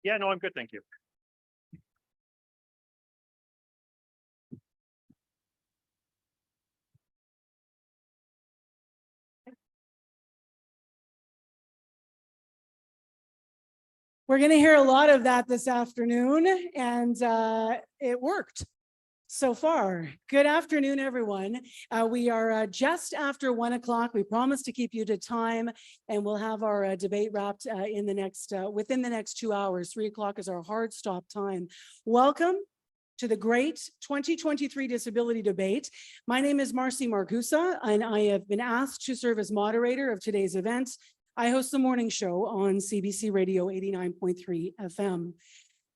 Yeah, no, I'm good, thank you. We're going to hear a lot of that this afternoon, and it worked so far. Good afternoon, everyone. We are just after 1 o'clock. We promised to keep you to time, and we'll have our debate wrapped in the next within the next 2 hours. 3 o'clock is our hard stop time. Welcome to the great 2023 disability debate. My name is Marcy Margusa, and I have been asked to serve as moderator of today's event. I host the morning show on CBC Radio 89.3 FM.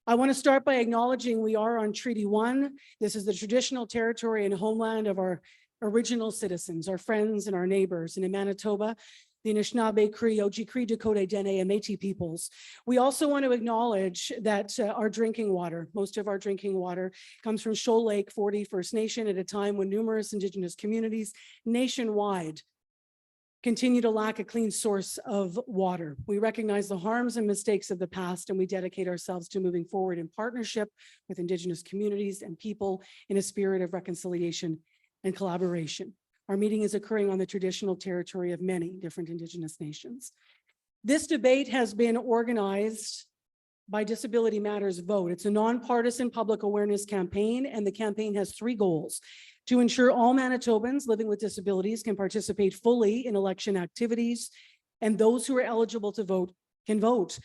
I want to start by acknowledging we are on Treaty 1. This is the traditional territory and homeland of our original citizens, our friends and our neighbors. And in Manitoba, the Anishinaabe, Cree, Oji-Cree, Dakota, Dene, and Métis peoples. We also want to acknowledge that our drinking water, most of our drinking water comes from Shoal Lake 40 First Nation at a time when numerous Indigenous communities nationwide continue to lack a clean source of water. We recognize the harms and mistakes of the past, and we dedicate ourselves to moving forward in partnership with Indigenous communities and people in a spirit of reconciliation and collaboration. Our meeting is occurring on the traditional territory of many different Indigenous nations. This debate has been organized by Disability Matters Vote. It's a nonpartisan public awareness campaign, and the campaign has 3 goals: to ensure all Manitobans living with disabilities can participate fully in election activities, and those who are eligible to vote can vote;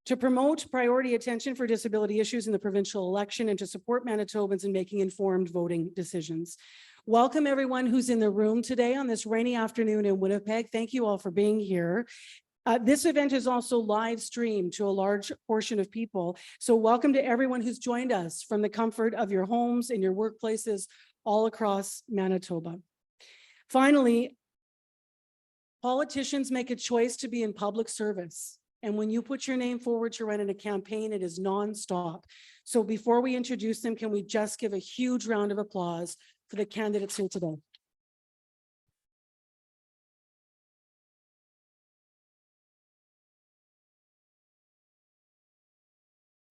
to promote priority attention for disability issues in the provincial election, and to support Manitobans in making informed voting decisions. Welcome everyone who's in the room today on this rainy afternoon in Winnipeg. Thank you all for being here. This event is also live streamed to a large portion of people. So welcome to everyone who's joined us from the comfort of your homes and your workplaces all across Manitoba. Finally, politicians make a choice to be in public service. And when you put your name forward to run in a campaign, it is nonstop. So before we introduce them, can we just give a huge round of applause for the candidates here today?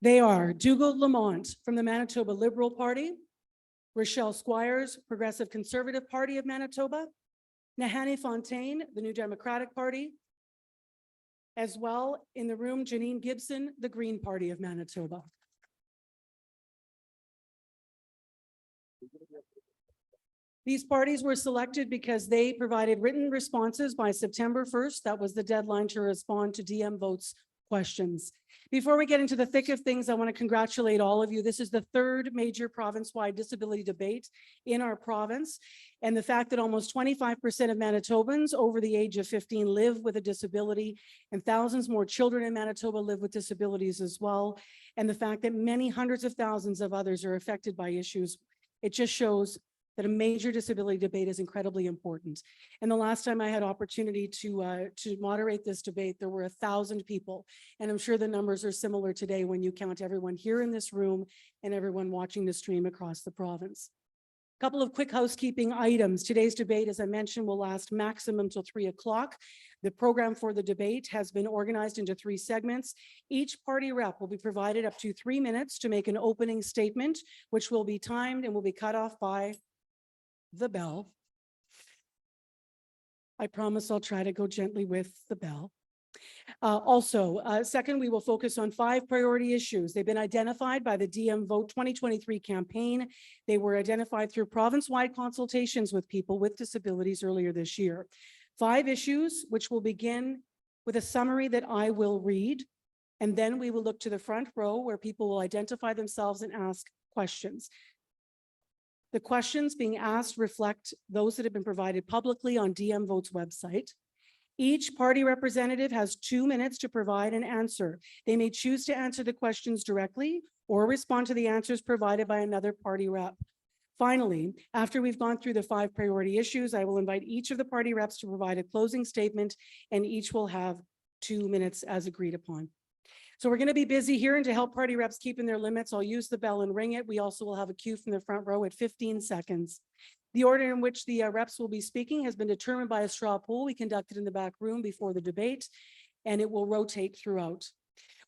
They are Dougal Lamont from the Manitoba Liberal Party, Rochelle Squires, Progressive Conservative Party of Manitoba, Nahanni Fontaine, the New Democratic Party, as well in the room, Janine Gibson, the Green Party of Manitoba. These parties were selected because they provided written responses by September 1st. That was the deadline to respond to DMVote's questions. Before we get into the thick of things, I want to congratulate all of you. This is the 3rd major province-wide disability debate in our province. And the fact that almost 25% of Manitobans over the age of 15 live with a disability, and thousands more children in Manitoba live with disabilities as well. And the fact that many hundreds of thousands of others are affected by issues, it just shows that a major disability debate is incredibly important. And the last time I had opportunity to moderate this debate, there were 1,000 people. And I'm sure the numbers are similar today when you count everyone here in this room and everyone watching the stream across the province. A couple of quick housekeeping items. Today's debate, as I mentioned, will last maximum till 3 o'clock. The program for the debate has been organized into 3 segments. Each party rep will be provided up to 3 minutes to make an opening statement, which will be timed and will be cut off by the bell. I promise I'll try to go gently with the bell. Second, we will focus on 5 priority issues. They've been identified by the DMVote 2023 campaign. They were identified through province-wide consultations with people with disabilities earlier this year. 5 issues, which will begin with a summary that I will read, and then we will look to the front row where people will identify themselves and ask questions. The questions being asked reflect those that have been provided publicly on DMVote's website. Each party representative has 2 minutes to provide an answer. They may choose to answer the questions directly or respond to the answers provided by another party rep. Finally, after we've gone through the 5 priority issues, I will invite each of the party reps to provide a closing statement, and each will have 2 minutes as agreed upon. So we're going to be busy here, and to help party reps keep in their limits, I'll use the bell and ring it. We also will have a cue from the front row at 15 seconds. The order in which the reps will be speaking has been determined by a straw poll we conducted in the back room before the debate, and it will rotate throughout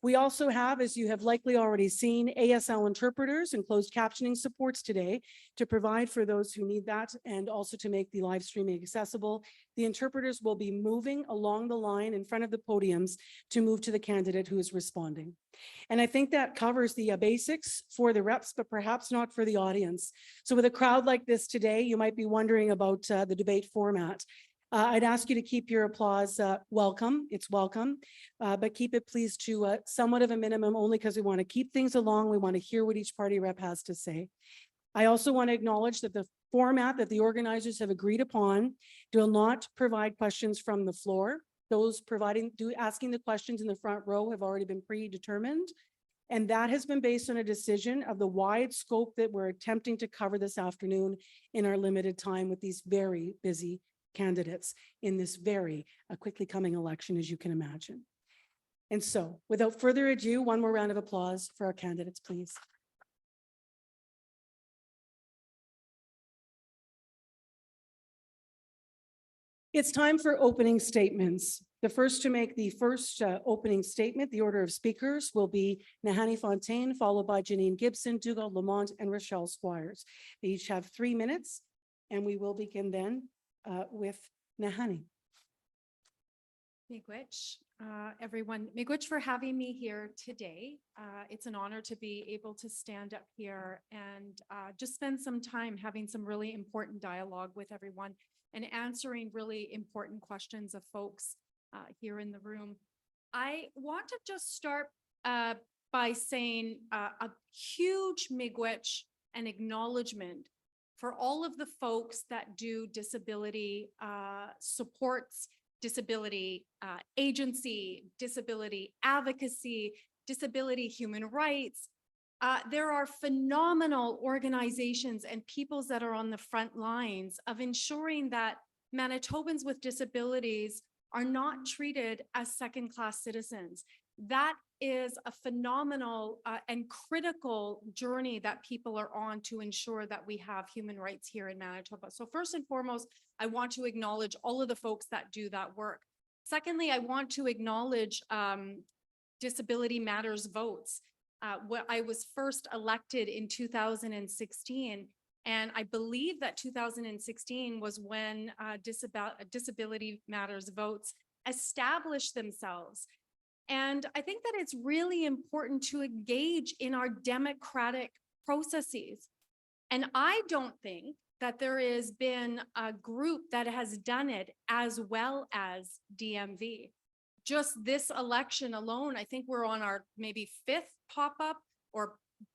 We also have, as you have likely already seen, ASL interpreters and closed captioning supports today to provide for those who need that and also to make the live streaming accessible. The interpreters will be moving along the line in front of the podiums to move to the candidate who is responding. And I think that covers the basics for the reps, but perhaps not for the audience. So with a crowd like this today, you might be wondering about the debate format. I'd ask you to keep your applause welcome. It's welcome, but keep it please to somewhat of a minimum, only because we want to keep things along. We want to hear what each party rep has to say. I also want to acknowledge that the format that the organizers have agreed upon will not provide questions from the floor. Those asking the questions in the front row have already been predetermined. And that has been based on a decision of the wide scope that we're attempting to cover this afternoon in our limited time with these very busy candidates in this very quickly coming election, as you can imagine. And so without further ado, one more round of applause for our candidates, please. It's time for opening statements. The first to make the first opening statement, the order of speakers will be Nahanni Fontaine, followed by Janine Gibson, Dougal Lamont, and Rochelle Squires. They each have 3 minutes, and we will begin then with Nahanni. Miigwech, everyone. Miigwech for having me here today. It's an honor to be able to stand up here and just spend some time having some really important dialogue with everyone and answering really important questions of folks here in the room. I want to just start by saying a huge miigwech and acknowledgement for all of the folks that do disability supports, disability agency, disability advocacy, disability human rights. There are phenomenal organizations and peoples that are on the front lines of ensuring that Manitobans with disabilities are not treated as second-class citizens. That is a phenomenal and critical journey that people are on to ensure that we have human rights here in Manitoba. So first and foremost, I want to acknowledge all of the folks that do that work. Secondly, I want to acknowledge Disability Matters votes. I was first elected in 2016, and I believe that 2016 was when Disability Matters votes established themselves. And I think that it's really important to engage in our democratic processes. And I don't think that there has been a group that has done it as well as DMV. Just this election alone, I think we're on our maybe 5th pop-up or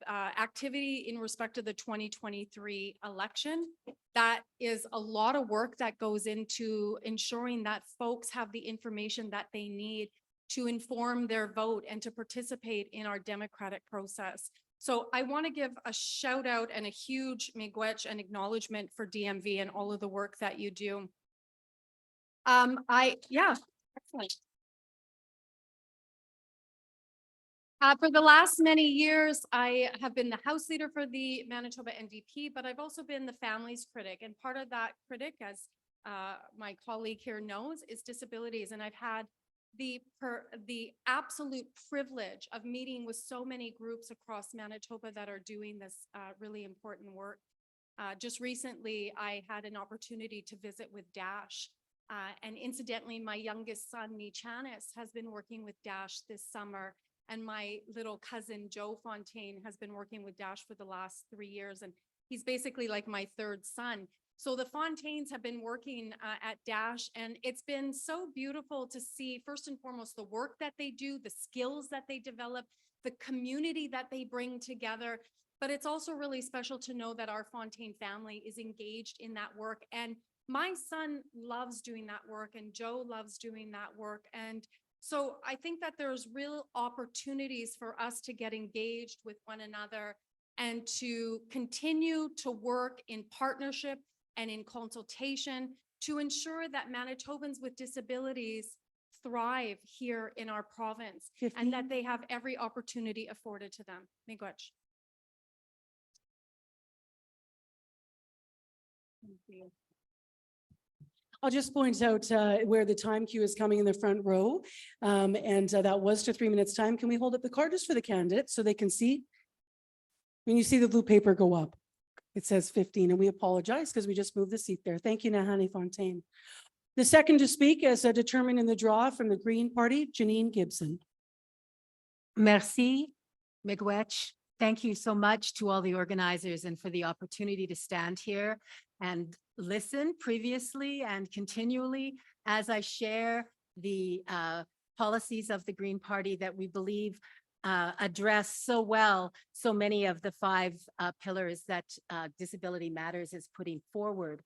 activity in respect to the 2023 election. That is a lot of work that goes into ensuring that folks have the information that they need to inform their vote and to participate in our democratic process. So I want to give a shout out and a huge miigwech and acknowledgement for DMV and all of the work that you do. Excellent. For the last many years, I have been the House Leader for the Manitoba NDP, but I've also been the Families Critic. And part of that critic, as my colleague here knows, is disabilities. And I've had the absolute privilege of meeting with so many groups across Manitoba that are doing this really important work. Just recently, I had an opportunity to visit with DASH. And incidentally, my youngest son, Nichanis, has been working with DASH this summer. And my little cousin, Joe Fontaine, has been working with DASH for the last 3 years. And he's basically like my 3rd son. So the Fontaines have been working at DASH, and it's been so beautiful to see, first and foremost, the work that they do, the skills that they develop, the community that they bring together. But it's also really special to know that our Fontaine family is engaged in that work. And my son loves doing that work, and Joe loves doing that work. And so I think that there's real opportunities for us to get engaged with one another and to continue to work in partnership and in consultation to ensure that Manitobans with disabilities thrive here in our province 15. And that they have every opportunity afforded to them. Miigwech. Thank you. I'll just point out where the time queue is coming in the front row. And that was to 3 minutes time. Can we hold up the card just for the candidates so they can see? When you see the blue paper go up, it says 15, and we apologize because we just moved the seat there. Thank you, Nahani Fontaine. The second to speak is determined in the draw from the Green Party, Janine Gibson. Merci, miigwech. Thank you so much to all the organizers and for the opportunity to stand here and listen previously and continually as I share the policies of the Green Party that we believe address so well so many of the 5 pillars that Disability Matters is putting forward.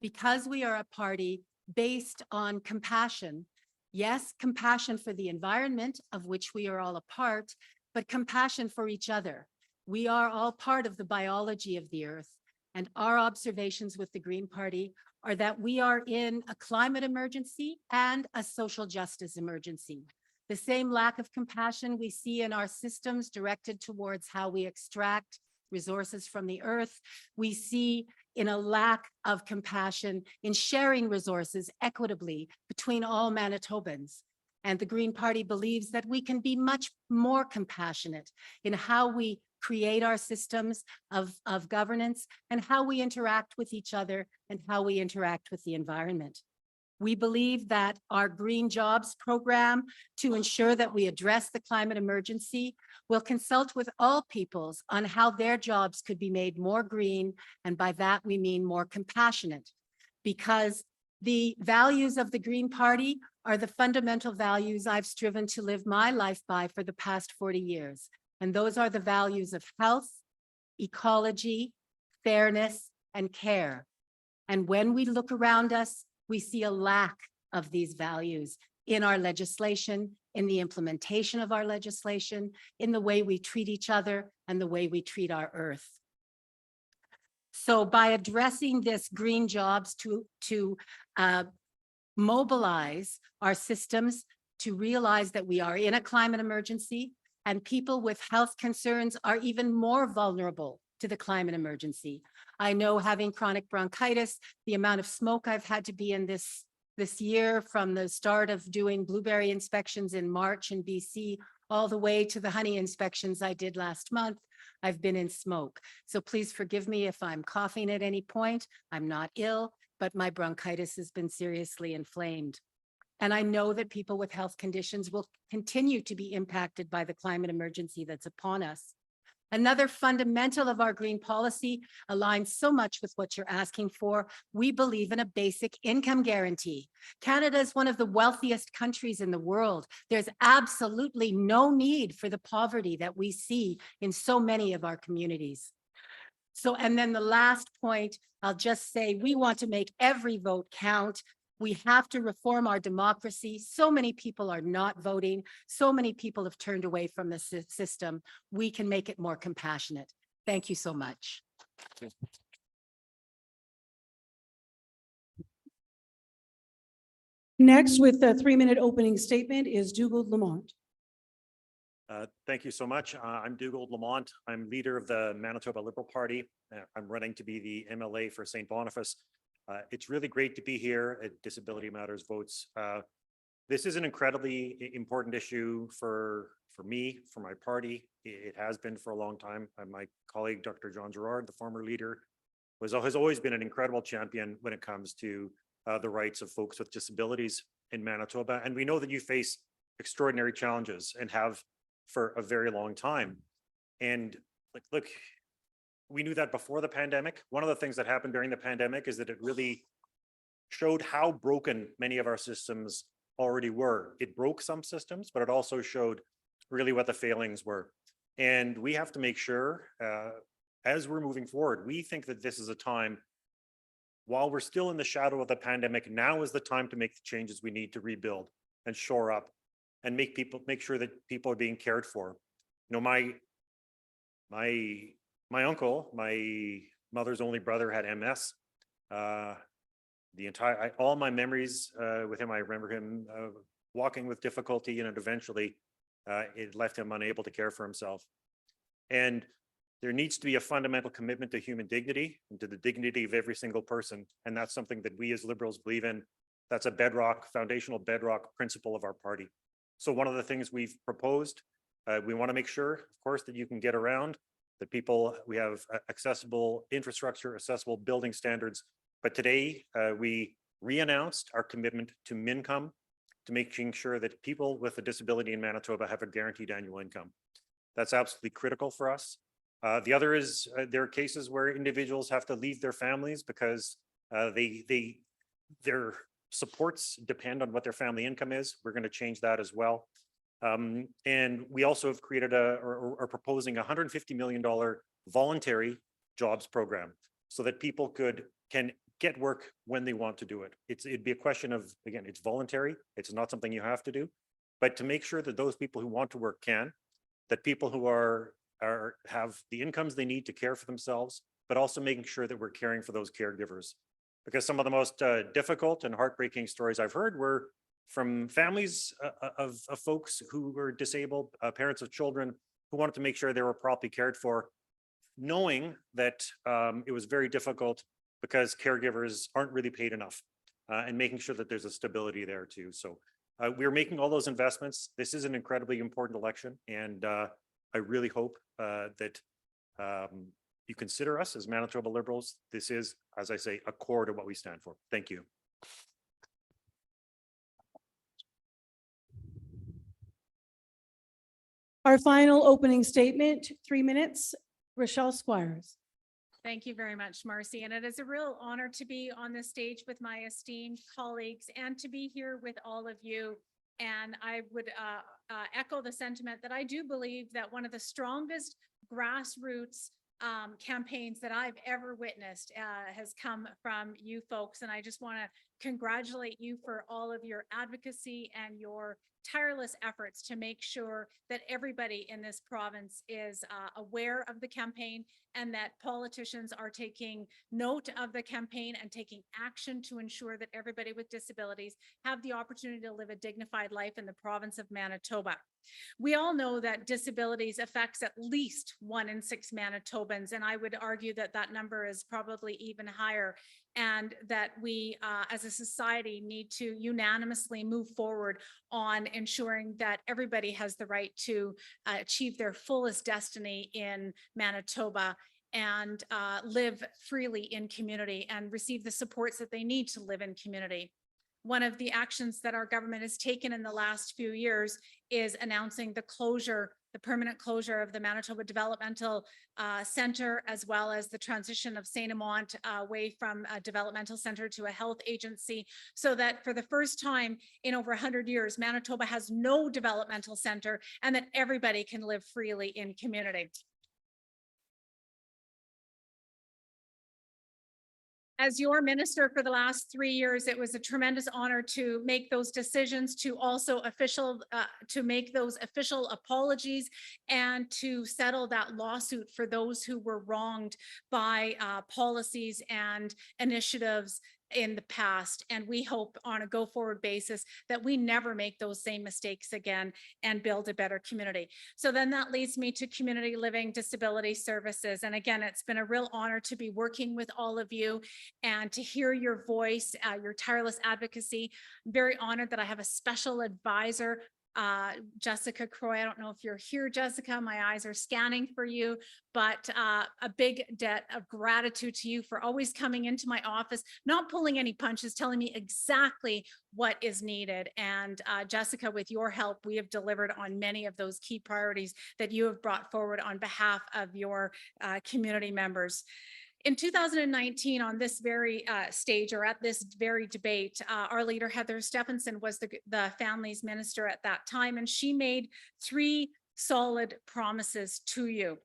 Because we are a party based on compassion, yes, compassion for the environment of which we are all a part, but compassion for each other. We are all part of the biology of the earth, and our observations with the Green Party are that we are in a climate emergency and a social justice emergency. The same lack of compassion we see in our systems directed towards how we extract resources from the earth, we see in a lack of compassion in sharing resources equitably between all Manitobans. And the Green Party believes that we can be much more compassionate in how we create our systems of governance and how we interact with each other and how we interact with the environment. We believe that our Green Jobs program to ensure that we address the climate emergency will consult with all peoples on how their jobs could be made more green. And by that, we mean more compassionate, because the values of the Green Party are the fundamental values I've striven to live my life by for the past 40 years. And those are the values of health, ecology, fairness, and care. And when we look around us, we see a lack of these values in our legislation, in the implementation of our legislation, in the way we treat each other and the way we treat our earth. So by addressing this Green Jobs to mobilize our systems to realize that we are in a climate emergency, and people with health concerns are even more vulnerable to the climate emergency. I know, having chronic bronchitis, the amount of smoke I've had to be in this year, from the start of doing blueberry inspections in March in BC, all the way to the honey inspections I did last month, I've been in smoke. So please forgive me if I'm coughing at any point. I'm not ill, but my bronchitis has been seriously inflamed. And I know that people with health conditions will continue to be impacted by the climate emergency that's upon us. Another fundamental of our green policy aligns so much with what you're asking for. We believe in a basic income guarantee. Canada is one of the wealthiest countries in the world. There's absolutely no need for the poverty that we see in so many of our communities. So, and then the last point, I'll just say, we want to make every vote count. We have to reform our democracy. So many people are not voting. So many people have turned away from the system. We can make it more compassionate. Thank you so much. Next, with the 3-minute opening statement, is Dugald Lamont. Thank you so much. I'm Dugald Lamont. I'm leader of the Manitoba Liberal Party. I'm running to be the MLA for St. Boniface. It's really great to be here at Disability Matters Votes. This is an incredibly important issue for me, for my party. It has been for a long time. My colleague, Dr. John Gerard, the former leader, has always been an incredible champion when it comes to the rights of folks with disabilities in Manitoba. And we know that you face extraordinary challenges and have for a very long time. And look, we knew that before the pandemic. One of the things that happened during the pandemic is that it really showed how broken many of our systems already were. It broke some systems, but it also showed really what the failings were. And we have to make sure, as we're moving forward, we think that this is a time, while we're still in the shadow of the pandemic, now is the time to make the changes we need to rebuild and shore up and make sure that people are being cared for. You know, my uncle, my mother's only brother, had MS. All my memories with him, I remember him walking with difficulty, and eventually it left him unable to care for himself. And there needs to be a fundamental commitment to human dignity and to the dignity of every single person. And that's something that we as Liberals believe in That's a foundational bedrock principle of our party. So one of the things we've proposed, we want to make sure, of course, that you can get around, that we have accessible infrastructure, accessible building standards. But today, we re-announced our commitment to MINCOME, to making sure that people with a disability in Manitoba have a guaranteed annual income. That's absolutely critical for us. The other is there are cases where individuals have to leave their families because their supports depend on what their family income is. We're going to change that as well. And we also have created or are proposing $150 million voluntary jobs program so that people can get work when they want to do it. It'd be a question of, again, it's voluntary. It's not something you have to do, but to make sure that those people who want to work can, that people who have the incomes they need to care for themselves, but also making sure that we're caring for those caregivers. Because some of the most difficult and heartbreaking stories I've heard were from families of folks who were disabled, parents of children who wanted to make sure they were properly cared for, knowing that it was very difficult because caregivers aren't really paid enough, and making sure that there's a stability there too. So we're making all those investments. This is an incredibly important election, and I really hope that you consider us as Manitoba Liberals. This is, as I say, a core to what we stand for. Thank you. Our final opening statement, 3 minutes, Rochelle Squires. Thank you very much, Marcy. And it is a real honor to be on this stage with my esteemed colleagues and to be here with all of you. And I would echo the sentiment that I do believe that one of the strongest grassroots campaigns that I've ever witnessed has come from you folks. And I just want to congratulate you for all of your advocacy and your tireless efforts to make sure that everybody in this province is aware of the campaign and that politicians are taking note of the campaign and taking action to ensure that everybody with disabilities have the opportunity to live a dignified life in the province of Manitoba. We all know that disabilities affects at least 1 in 6 Manitobans, and I would argue that that number is probably even higher, and that we as a society need to unanimously move forward on ensuring that everybody has the right to achieve their fullest destiny in Manitoba and live freely in community and receive the supports that they need to live in community. One of the actions that our government has taken in the last few years is announcing the permanent closure of the Manitoba Developmental Center, as well as the transition of St. Amant away from a developmental center to a health agency, so that for the first time in over 100 years, Manitoba has no developmental center and that everybody can live freely in community. As your minister for the last 3 years, it was a tremendous honor to make those decisions, to also make those official apologies and to settle that lawsuit for those who were wronged by policies and initiatives in the past. And we hope on a go forward basis that we never make those same mistakes again and build a better community. So then that leads me to community living disability services. And again, it's been a real honor to be working with all of you and to hear your voice, your tireless advocacy. I'm very honored that I have a special advisor, Jessica Croy. I don't know if you're here, Jessica. My eyes are scanning for you, but a big debt of gratitude to you for always coming into my office, not pulling any punches, telling me exactly what is needed. And Jessica, with your help, we have delivered on many of those key priorities that you have brought forward on behalf of your community members. In 2019, on this very stage, or at this very debate, our leader, Heather Stephenson, was the family's minister at that time, and she made 3 solid promises to you: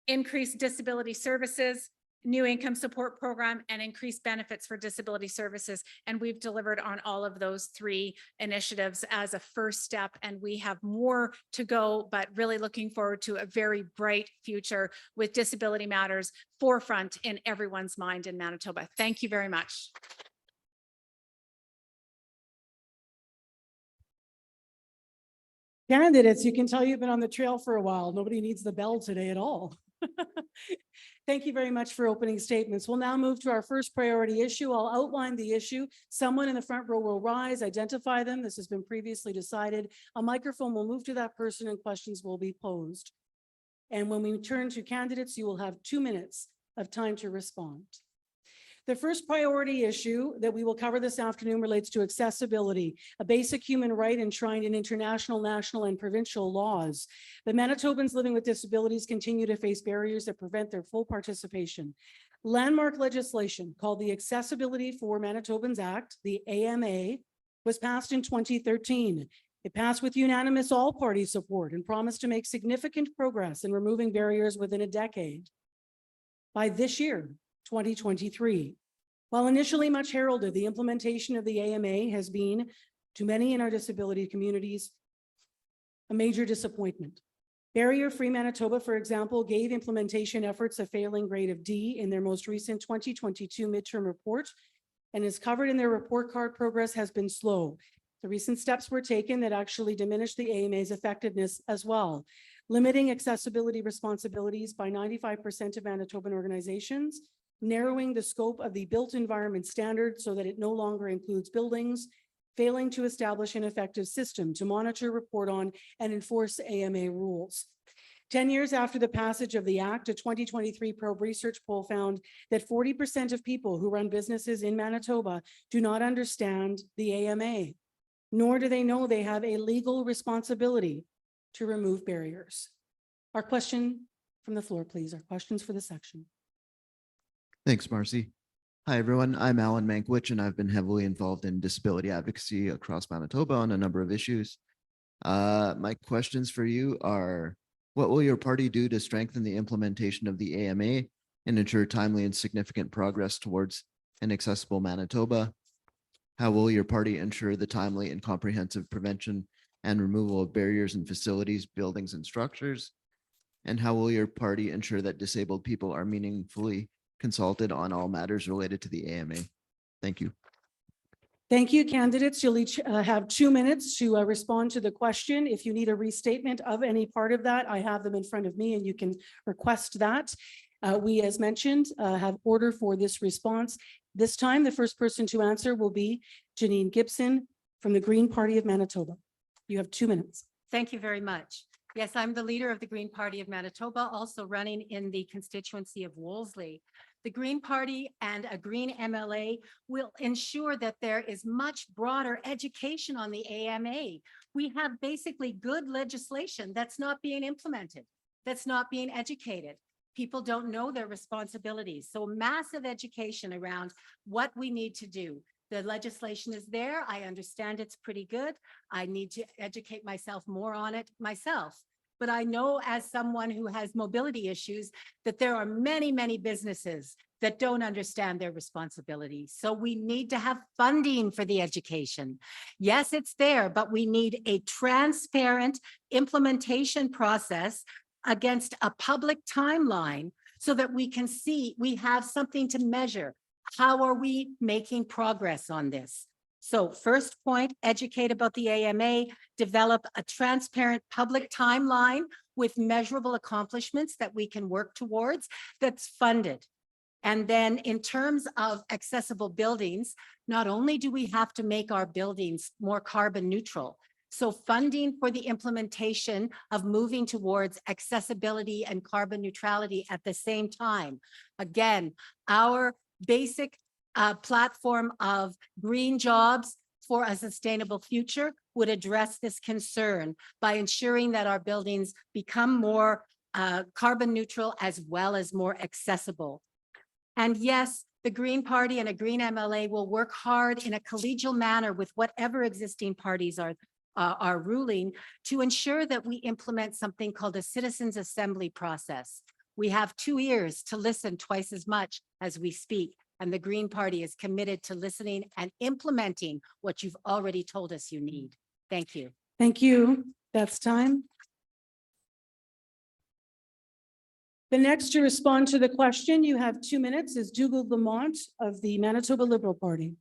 increased disability services, new income support program, and increased benefits for disability services. And we've delivered on all of those 3 initiatives as a first step, and we have more to go, but really looking forward to a very bright future with Disability Matters forefront in everyone's mind in Manitoba. Thank you very much. Candidates, you can tell you've been on the trail for a while. Nobody needs the bell today at all. Thank you very much for opening statements. We'll now move to our first priority issue. I'll outline the issue. Someone in the front row will rise, identify them. This has been previously decided. A microphone will move to that person and questions will be posed. And when we turn to candidates, you will have 2 minutes of time to respond. The first priority issue that we will cover this afternoon relates to accessibility, a basic human right enshrined in international, national, and provincial laws. The Manitobans living with disabilities continue to face barriers that prevent their full participation. Landmark legislation called the Accessibility for Manitobans Act, the AMA, was passed in 2013. It passed with unanimous all-party support and promised to make significant progress in removing barriers within a decade. By this year, 2023. While initially much heralded, the implementation of the AMA has been, to many in our disability communities, a major disappointment. Barrier-Free Manitoba, for example, gave implementation efforts a failing grade of D in their most recent 2022 midterm report, and as covered in their report card, progress has been slow. The recent steps were taken that actually diminished the AMA's effectiveness as well, limiting accessibility responsibilities by 95% of Manitoban organizations, narrowing the scope of the built environment standard so that it no longer includes buildings, failing to establish an effective system to monitor, report on, and enforce AMA rules. 10 years after the passage of the Act, a 2023 Probe research poll found that 40% of people who run businesses in Manitoba do not understand the AMA, nor do they know they have a legal responsibility to remove barriers. Our question from the floor, please. Our questions for the section. Thanks, Marcy. Hi, everyone. I'm Alan Mankiewicz, and I've been heavily involved in disability advocacy across Manitoba on a number of issues. My questions for you are, what will your party do to strengthen the implementation of the AMA and ensure timely and significant progress towards an accessible Manitoba? How will your party ensure the timely and comprehensive prevention and removal of barriers in facilities, buildings, and structures? And how will your party ensure that disabled people are meaningfully consulted on all matters related to the AMA? Thank you. Thank you, candidates. You'll each have 2 minutes to respond to the question. If you need a restatement of any part of that, I have them in front of me and you can request that. We, as mentioned, have order for this response. This time, the first person to answer will be Janine Gibson from the Green Party of Manitoba. You have 2 minutes. Thank you very much. Yes, I'm the leader of the Green Party of Manitoba, also running in the constituency of Wolseley. The Green Party and a Green MLA will ensure that there is much broader education on the AMA. We have basically good legislation that's not being implemented, that's not being educated. People don't know their responsibilities. So massive education around what we need to do. The legislation is there. I understand it's pretty good. I need to educate myself more on it myself. But I know, as someone who has mobility issues, that there are many, many businesses that don't understand their responsibilities. So we need to have funding for the education. Yes, it's there, but we need a transparent implementation process against a public timeline so that we can see, we have something to measure. How are we making progress on this? So first point, educate about the AMA, develop a transparent public timeline with measurable accomplishments that we can work towards that's funded. And then in terms of accessible buildings, not only do we have to make our buildings more carbon neutral, so funding for the implementation of moving towards accessibility and carbon neutrality at the same time. Again, our basic platform of green jobs for a sustainable future would address this concern by ensuring that our buildings become more carbon neutral as well as more accessible. And yes, the Green Party and a Green MLA will work hard in a collegial manner with whatever existing parties are ruling to ensure that we implement something called a citizens assembly process. We have 2 ears to listen twice as much as we speak. And the Green Party is committed to listening and implementing what you've already told us you need. Thank you. Thank you. That's time. The next to respond to the question, you have 2 minutes, is Dougal Lamont of the Manitoba Liberal Party.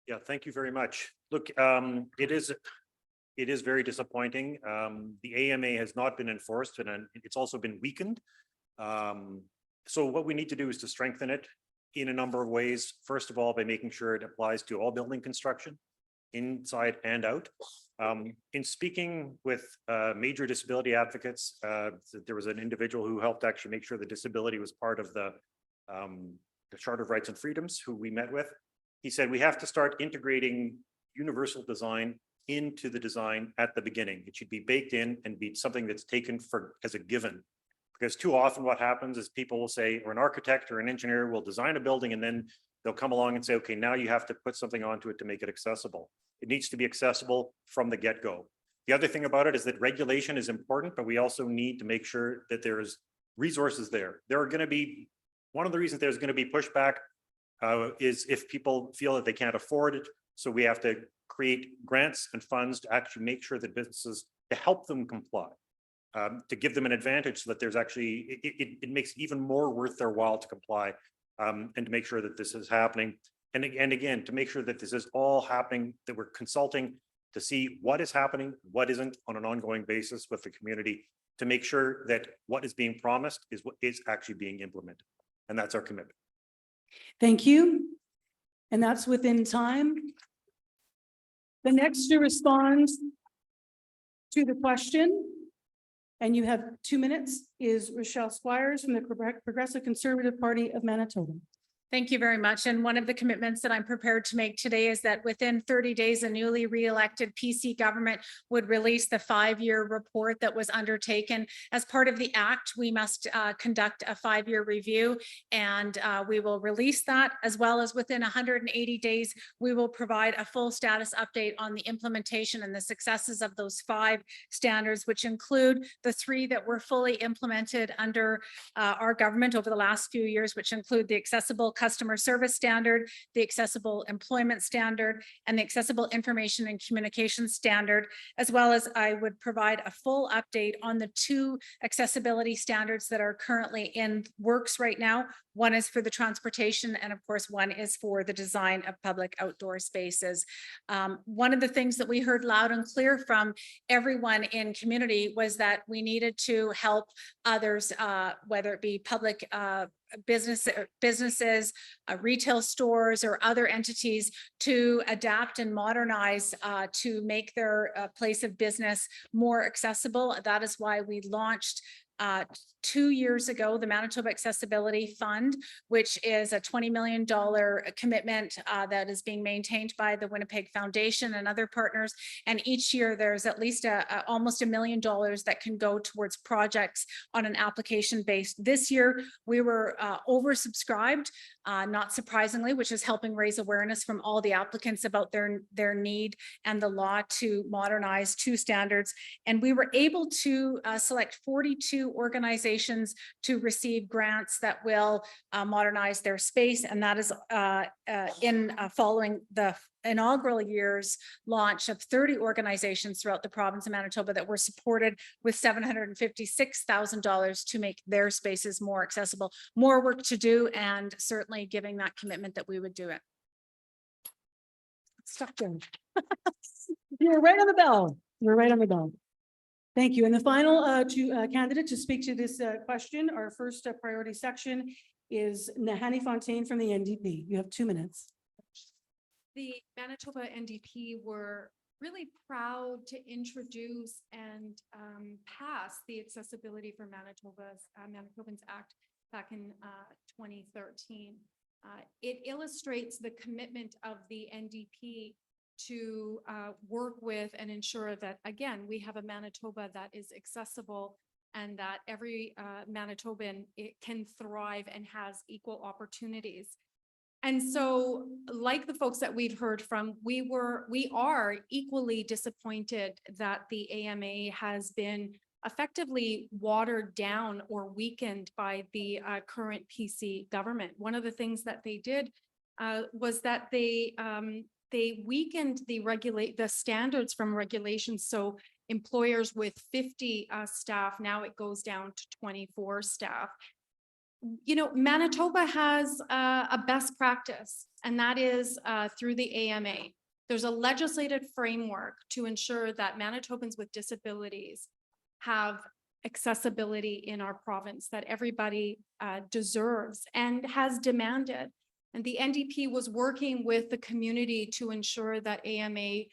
Yeah, thank you very much. Look, it is very disappointing. The AMA has not been enforced and it's also been weakened. So what we need to do is to strengthen it in a number of ways. First of all, by making sure it applies to all building construction, inside and out. In speaking with major disability advocates, there was an individual who helped actually make sure the disability was part of the Charter of Rights and Freedoms, who we met with. He said we have to start integrating universal design into the design at the beginning. It should be baked in and be something that's taken for as a given. Because too often what happens is people will say, or an architect or an engineer will design a building and then they'll come along and say, okay, now you have to put something onto it to make it accessible. It needs to be accessible from the get-go. The other thing about it is that regulation is important, but we also need to make sure that there's resources there. There are going to be, one of the reasons there's going to be pushback is if people feel that they can't afford it. So we have to create grants and funds to actually make sure that businesses, to help them comply, to give them an advantage so that there's actually, it makes it even more worth their while to comply, and to make sure that this is happening. And again, to make sure that this is all happening, that we're consulting to see what is happening, what isn't on an ongoing basis with the community, to make sure that what is being promised is what is actually being implemented. And that's our commitment. Thank you. And that's within time. The next to respond to the question, and you have 2 minutes, is Rochelle Squires from the Progressive Conservative Party of Manitoba. Thank you very much. And one of the commitments that I'm prepared to make today is that within 30 days, a newly re-elected PC government would release the 5-year report that was undertaken. As part of the act, we must conduct a 5-year review, and we will release that, as well as within 180 days, we will provide a full status update on the implementation and the successes of those 5 standards, which include the 3 that were fully implemented under our government over the last few years, which include the accessible customer service standard, the accessible employment standard, and the accessible information and communication standard, as well as I would provide a full update on the 2 accessibility standards that are currently in works right now. One is for the transportation, and of course, one is for the design of public outdoor spaces. One of the things that we heard loud and clear from everyone in community was that we needed to help others, whether it be public businesses, retail stores, or other entities, to adapt and modernize to make their place of business more accessible. That is why we launched 2 years ago the Manitoba Accessibility Fund, which is a $20 million commitment that is being maintained by the Winnipeg Foundation and other partners. And each year there's at least almost $1 million that can go towards projects on an application base. This year we were oversubscribed, not surprisingly, which is helping raise awareness from all the applicants about their need and the law to modernize 2 standards. And we were able to select 42 organizations to receive grants that will modernize their space. And that is following the inaugural year's launch of 30 organizations throughout the province of Manitoba that were supported with $756,000 to make their spaces more accessible. More work to do, and certainly giving that commitment that we would do it. Stuck there. You're right on the bell. You're right on the bell. Thank you. And the final candidate to speak to this question, our first priority section, is Nahani Fontaine from the NDP. You have 2 minutes. The Manitoba NDP were really proud to introduce and pass the Accessibility for Manitobans Act back in 2013. It illustrates the commitment of the NDP to work with and ensure that, again, we have a Manitoba that is accessible and that every Manitoban can thrive and has equal opportunities. And so, like the folks that we've heard from, we are equally disappointed that the AMA has been effectively watered down or weakened by the current PC government. One of the things that they did was that they weakened the standards from regulations. So employers with 50 staff, now it goes down to 24 staff. You know, Manitoba has a best practice, and that is through the AMA. There's a legislative framework to ensure that Manitobans with disabilities have accessibility in our province that everybody deserves and has demanded. And the NDP was working with the community to ensure that AMA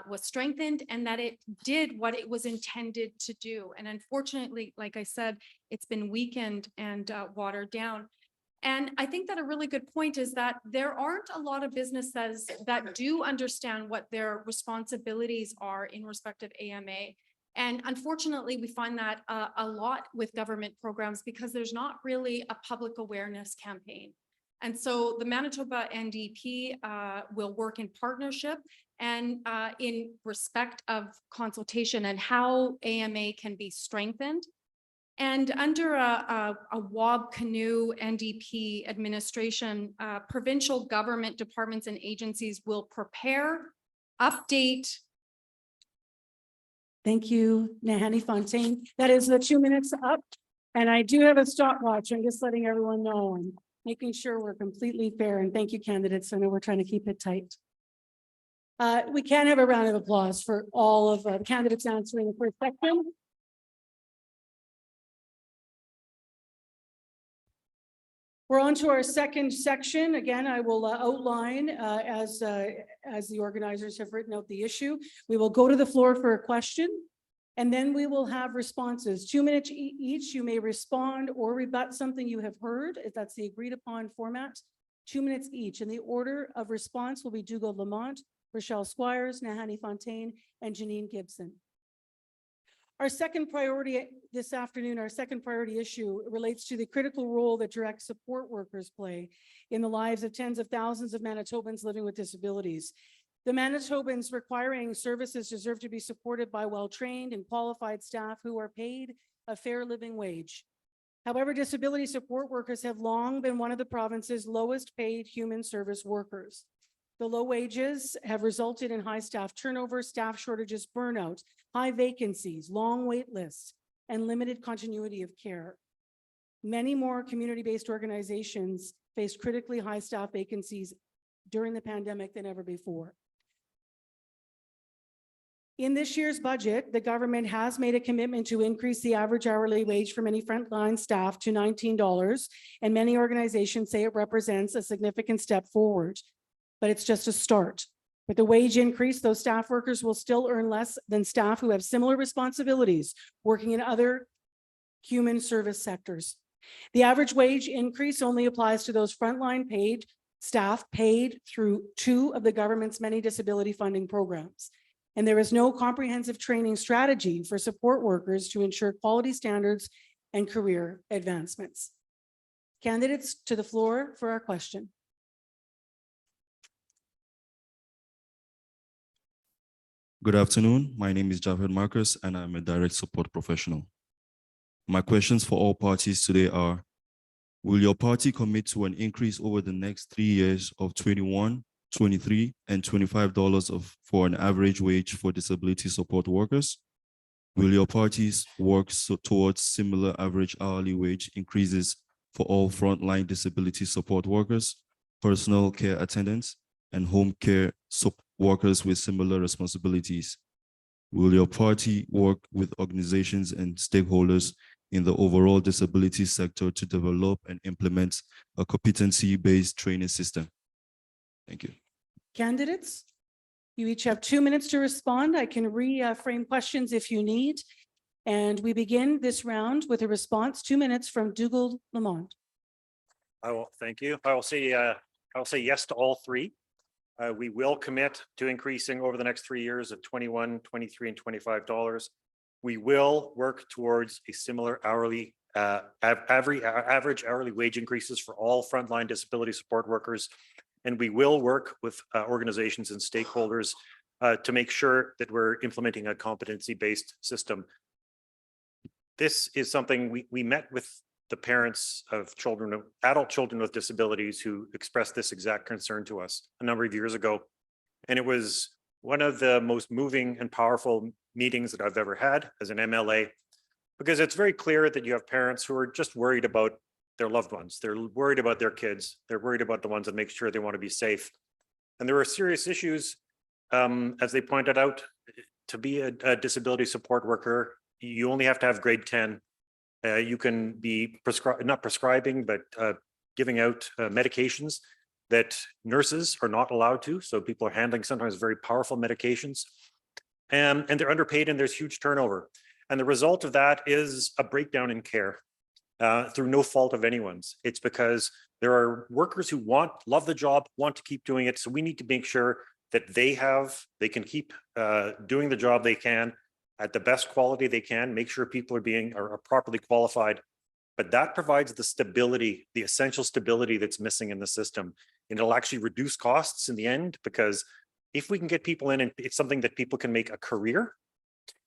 was strengthened and that it did what it was intended to do. And unfortunately, like I said, it's been weakened and watered down. And I think that a really good point is that there aren't a lot of businesses that do understand what their responsibilities are in respect of AMA. And unfortunately, we find that a lot with government programs because there's not really a public awareness campaign. And so the Manitoba NDP will work in partnership and in respect of consultation and how AMA can be strengthened. And under a WOB Canoe NDP administration, provincial government departments and agencies will prepare, update. Thank you, Nahanni Fontaine. That is the 2 minutes up. And I do have a stopwatch. I'm just letting everyone know and making sure we're completely fair. And thank you, candidates. I know we're trying to keep it tight. We can have a round of applause for all of the candidates answering the first section. We're on to our second section. Again, I will outline as the organizers have written out the issue. We will go to the floor for a question, and then we will have responses. 2 minutes each. You may respond or rebut something you have heard, if that's the agreed upon format. 2 minutes each. And the order of response will be Dugald Lamont, Rochelle Squires, Nahanni Fontaine, and Janine Gibson. Our second priority this afternoon, our second priority issue relates to the critical role that direct support workers play in the lives of tens of thousands of Manitobans living with disabilities. The Manitobans requiring services deserve to be supported by well-trained and qualified staff who are paid a fair living wage. However, disability support workers have long been one of the province's lowest paid human service workers. The low wages have resulted in high staff turnover, staff shortages, burnout, high vacancies, long wait lists, and limited continuity of care. Many more community-based organizations faced critically high staff vacancies during the pandemic than ever before. In this year's budget, the government has made a commitment to increase the average hourly wage for many frontline staff to $19, and many organizations say it represents a significant step forward. But it's just a start. With the wage increase, those staff workers will still earn less than staff who have similar responsibilities working in other human service sectors. The average wage increase only applies to those frontline paid staff paid through 2 of the government's many disability funding programs. And there is no comprehensive training strategy for support workers to ensure quality standards and career advancements. Candidates to the floor for our question. Good afternoon. My name is Javed Marcus, and I'm a direct support professional. My questions for all parties today are, will your party commit to an increase over the next 3 years of $21, $23, and $25 for an average wage for disability support workers? Will your parties work towards similar average hourly wage increases for all frontline disability support workers, personal care attendants, and home care workers with similar responsibilities? Will your party work with organizations and stakeholders in the overall disability sector to develop and implement a competency-based training system? Thank you. Candidates, you each have 2 minutes to respond. I can reframe questions if you need. And we begin this round with a response, 2 minutes from Dugald Lamont. Thank you. I will say yes to all 3. We will commit to increasing over the next 3 years of $21, $23, and $25. We will work towards a similar hourly average hourly wage increases for all frontline disability support workers. And we will work with organizations and stakeholders to make sure that we're implementing a competency-based system. This is something we met with the parents of adult children with disabilities who expressed this exact concern to us a number of years ago. And it was one of the most moving and powerful meetings that I've ever had as an MLA, because it's very clear that you have parents who are just worried about their loved ones. They're worried about their kids. They're worried about the ones that make sure they want to be safe. And there are serious issues, as they pointed out. To be a disability support worker you only have to have grade 10. You can be not prescribing, but giving out medications that nurses are not allowed to. So people are handling sometimes very powerful medications, and they're underpaid and there's huge turnover. And the result of that is a breakdown in care through no fault of anyone's. It's because there are workers who love the job, want to keep doing it. So we need to make sure that they can keep doing the job they can at the best quality they can, make sure people are properly qualified. But that provides the stability, the essential stability that's missing in the system. And it'll actually reduce costs in the end, because if we can get people in and it's something that people can make a career,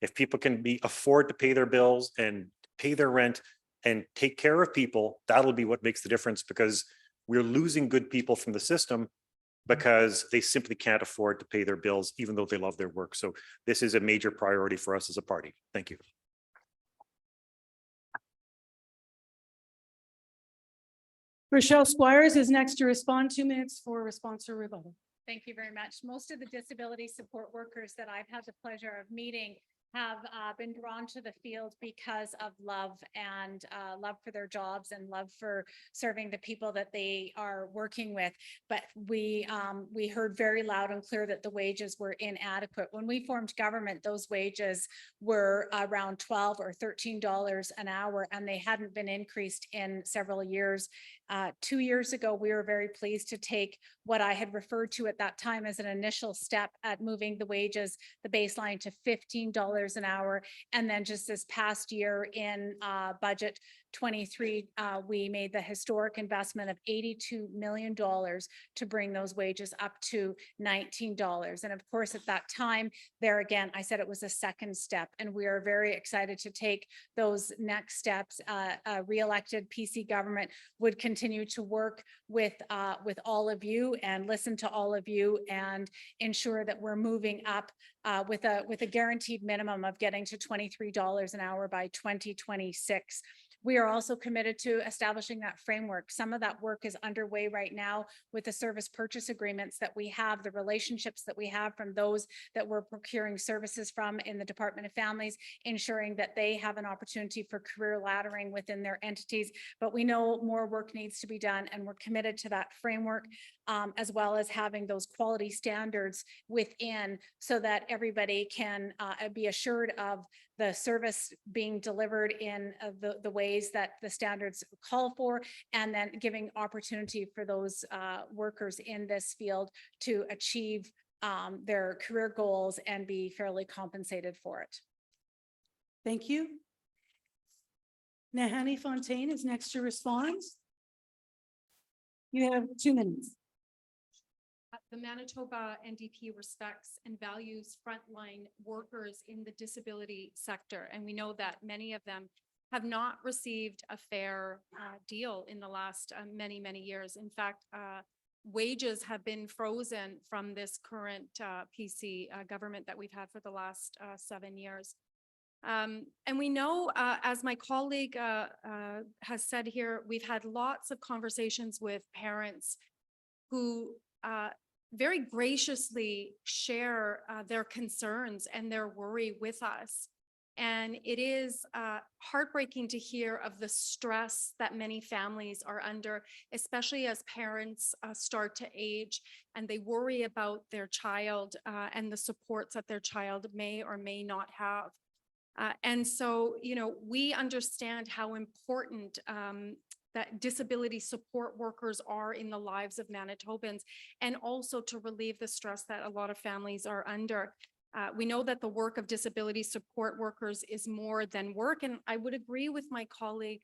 if people can afford to pay their bills and pay their rent and take care of people, that'll be what makes the difference, because we're losing good people from the system because they simply can't afford to pay their bills, even though they love their work. So this is a major priority for us as a party. Thank you. Rochelle Squires is next to respond. 2 minutes for response or rebuttal. Thank you very much. Most of the disability support workers that I've had the pleasure of meeting have been drawn to the field because of love and love for their jobs and love for serving the people that they are working with. But we heard very loud and clear that the wages were inadequate. When we formed government, those wages were around $12 or $13 an hour, and they hadn't been increased in several years. 2 years ago, we were very pleased to take what I had referred to at that time as an initial step at moving the wages, the baseline, to $15 an hour. And then just this past year in budget 23, we made the historic investment of $82 million to bring those wages up to $19. And of course, at that time, there again, I said it was a second step, and we are very excited to take those next steps. A re-elected PC government would continue to work with all of you and listen to all of you and ensure that we're moving up with a guaranteed minimum of getting to $23 an hour by 2026. We are also committed to establishing that framework. Some of that work is underway right now with the service purchase agreements that we have, the relationships that we have from those that we're procuring services from in the Department of Families, ensuring that they have an opportunity for career laddering within their entities. But we know more work needs to be done, and we're committed to that framework, as well as having those quality standards within, so that everybody can be assured of the service being delivered in the ways that the standards call for, and then giving opportunity for those workers in this field to achieve their career goals and be fairly compensated for it. Thank you. Nahani Fontaine is next to respond. You have 2 minutes. The Manitoba NDP respects and values frontline workers in the disability sector. And we know that many of them have not received a fair deal in the last many, many years. In fact, wages have been frozen from this current PC government that we've had for the last 7 years. And we know, as my colleague has said here, we've had lots of conversations with parents who very graciously share their concerns and their worry with us. And it is heartbreaking to hear of the stress that many families are under, especially as parents start to age and they worry about their child and the supports that their child may or may not have. And so, you know, we understand how important that disability support workers are in the lives of Manitobans, and also to relieve the stress that a lot of families are under. We know that the work of disability support workers is more than work, and I would agree with my colleague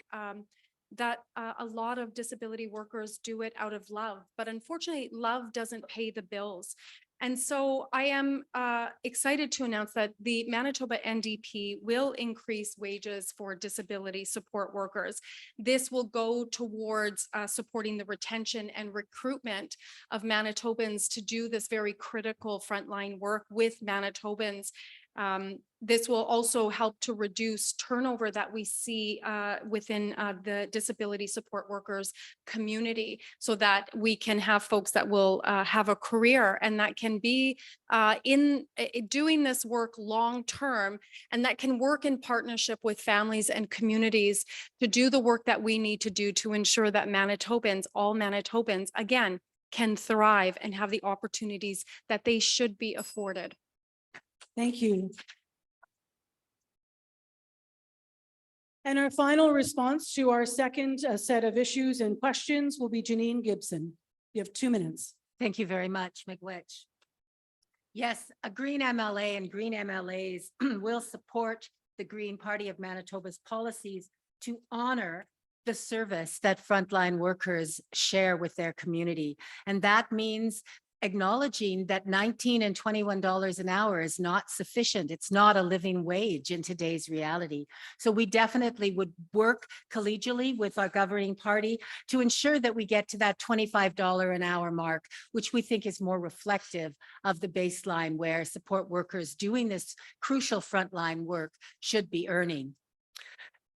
that a lot of disability workers do it out of love, but unfortunately, love doesn't pay the bills. And so I am excited to announce that the Manitoba NDP will increase wages for disability support workers. This will go towards supporting the retention and recruitment of Manitobans to do this very critical frontline work with Manitobans. This will also help to reduce turnover that we see within the disability support workers community, so that we can have folks that will have a career and that can be doing this work long term, and that can work in partnership with families and communities to do the work that we need to do to ensure that Manitobans, all Manitobans, again, can thrive and have the opportunities that they should be afforded. Thank you. And our final response to our second set of issues and questions will be Janine Gibson. You have 2 minutes. Thank you very much, Miigwech. Yes, a Green MLA and Green MLAs will support the Green Party of Manitoba's policies to honor the service that frontline workers share with their community. And that means acknowledging that $19 and $21 an hour is not sufficient. It's not a living wage in today's reality. So we definitely would work collegially with our governing party to ensure that we get to that $25 an hour mark, which we think is more reflective of the baseline where support workers doing this crucial frontline work should be earning.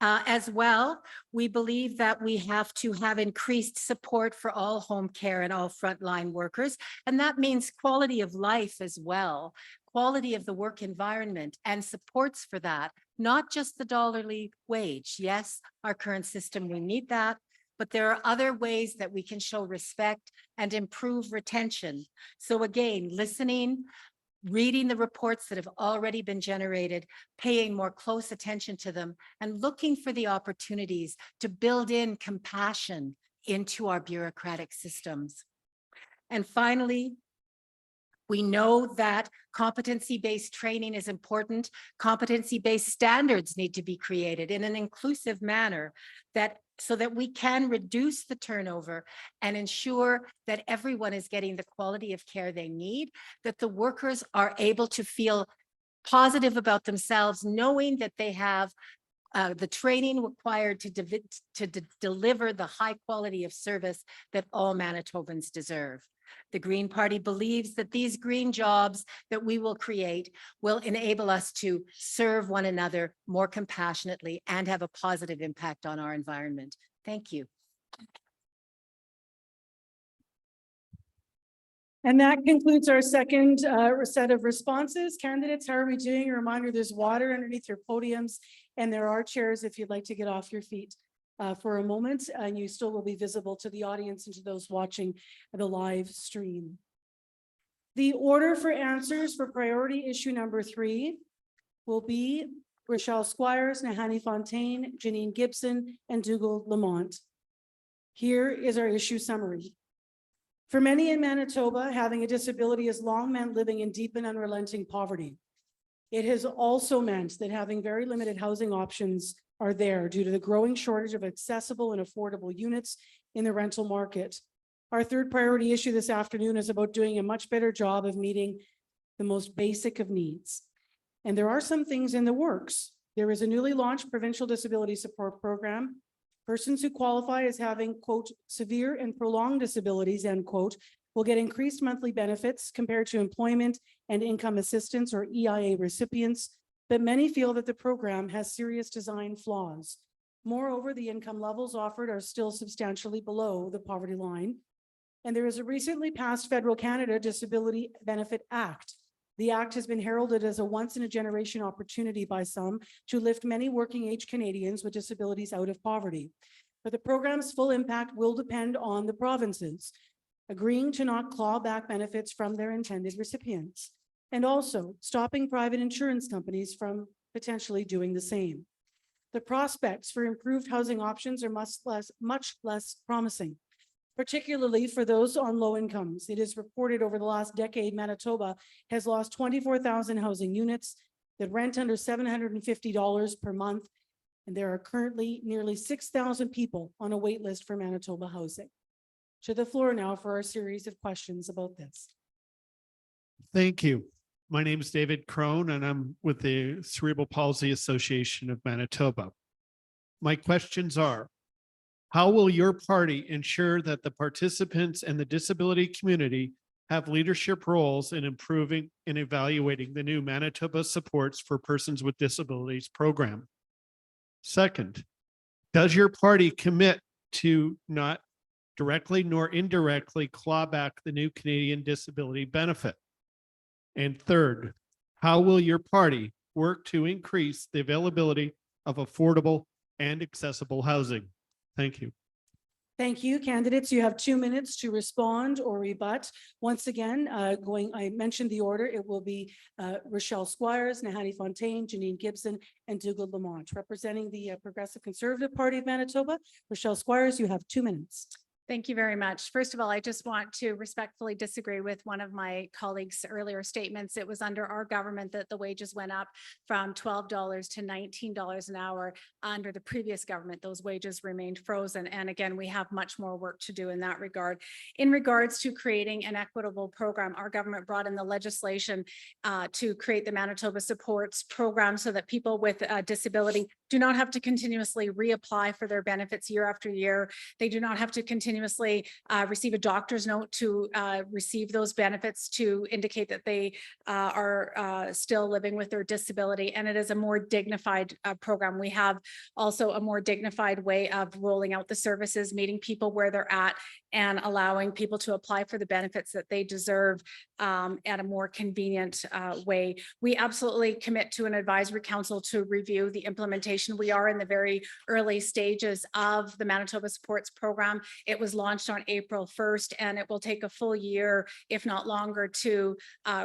As well, we believe that we have to have increased support for all home care and all frontline workers. And that means quality of life as well, quality of the work environment and supports for that, not just the dollarly wage. Yes, our current system, we need that, but there are other ways that we can show respect and improve retention. So again, listening, reading the reports that have already been generated, paying more close attention to them, and looking for the opportunities to build in compassion into our bureaucratic systems. And finally, we know that competency-based training is important. Competency-based standards need to be created in an inclusive manner so that we can reduce the turnover and ensure that everyone is getting the quality of care they need, that the workers are able to feel positive about themselves, knowing that they have the training required to deliver the high quality of service that all Manitobans deserve. The Green Party believes that these green jobs that we will create will enable us to serve one another more compassionately and have a positive impact on our environment. Thank you. And that concludes our second set of responses. Candidates, how are we doing? A reminder, there's water underneath your podiums and there are chairs if you'd like to get off your feet for a moment, and you still will be visible to the audience and to those watching the live stream. The order for answers for priority issue number 3 will be Rochelle Squires, Nahanni Fontaine, Janine Gibson, and Dougal Lamont. Here is our issue summary. For many in Manitoba, having a disability has long meant living in deep and unrelenting poverty. It has also meant that having very limited housing options are there due to the growing shortage of accessible and affordable units in the rental market. Our third priority issue this afternoon is about doing a much better job of meeting the most basic of needs. And there are some things in the works. There is a newly launched provincial disability support program. Persons who qualify as having, quote, severe and prolonged disabilities, end quote, will get increased monthly benefits compared to employment and income assistance or EIA recipients, but many feel that the program has serious design flaws. Moreover, the income levels offered are still substantially below the poverty line. And there is a recently passed Federal Canada Disability Benefit Act. The act has been heralded as a once-in-a-generation opportunity by some to lift many working-age Canadians with disabilities out of poverty. But the program's full impact will depend on the provinces agreeing to not claw back benefits from their intended recipients, and also stopping private insurance companies from potentially doing the same. The prospects for improved housing options are much less promising, particularly for those on low incomes. It is reported over the last decade, Manitoba has lost 24,000 housing units that rent under $750 per month, and there are currently nearly 6,000 people on a wait list for Manitoba housing. To the floor now for our series of questions about this. Thank you. My name is David Crone, and I'm with the Cerebral Palsy Association of Manitoba. My questions are, how will your party ensure that the participants and the disability community have leadership roles in improving and evaluating the new Manitoba Supports for Persons with Disabilities program? Second, does your party commit to not directly nor indirectly claw back the new Canadian disability benefit? And third, how will your party work to increase the availability of affordable and accessible housing? Thank you. Thank you. Candidates, you have 2 minutes to respond or rebut. Once again, I mentioned the order. It will be Rochelle Squires, Nahani Fontaine, Janine Gibson, and Dougal Lamont. Representing the Progressive Conservative Party of Manitoba, Rochelle Squires, you have 2 minutes. Thank you very much. First of all, I just want to respectfully disagree with one of my colleagues' earlier statements. It was under our government that the wages went up from $12 to $19 an hour. Under the previous government, those wages remained frozen. And again, we have much more work to do in that regard. In regards to creating an equitable program, our government brought in the legislation to create the Manitoba Supports Program so that people with a disability do not have to continuously reapply for their benefits year after year. They do not have to continuously receive a doctor's note to receive those benefits to indicate that they are still living with their disability. And it is a more dignified program. We have also a more dignified way of rolling out the services, meeting people where they're at, and allowing people to apply for the benefits that they deserve at a more convenient way. We absolutely commit to an advisory council to review the implementation. We are in the very early stages of the Manitoba Supports Program. It was launched on April 1st, and it will take a full year, if not longer, to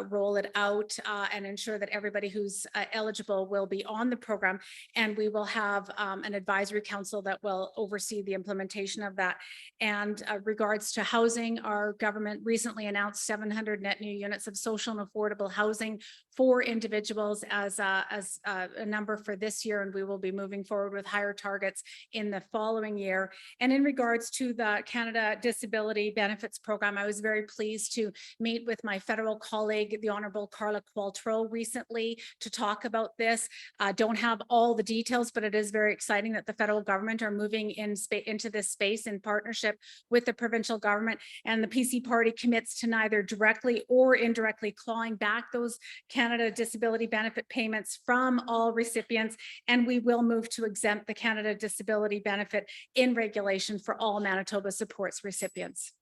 roll it out and ensure that everybody who's eligible will be on the program. And we will have an advisory council that will oversee the implementation of that. And regards to housing, our government recently announced 700 net new units of social and affordable housing for individuals as a number for this year, and we will be moving forward with higher targets in the following year. And in regards to the Canada Disability Benefits Program, I was very pleased to meet with my federal colleague, the Honorable Carla Qualtrough, recently to talk about this. Don't have all the details, but it is very exciting that the federal government are moving into this space in partnership with the provincial government, and the PC party commits to neither directly or indirectly clawing back those Canada Disability Benefit payments from all recipients, and we will move to exempt the Canada Disability Benefit in regulation for all Manitoba Supports recipients.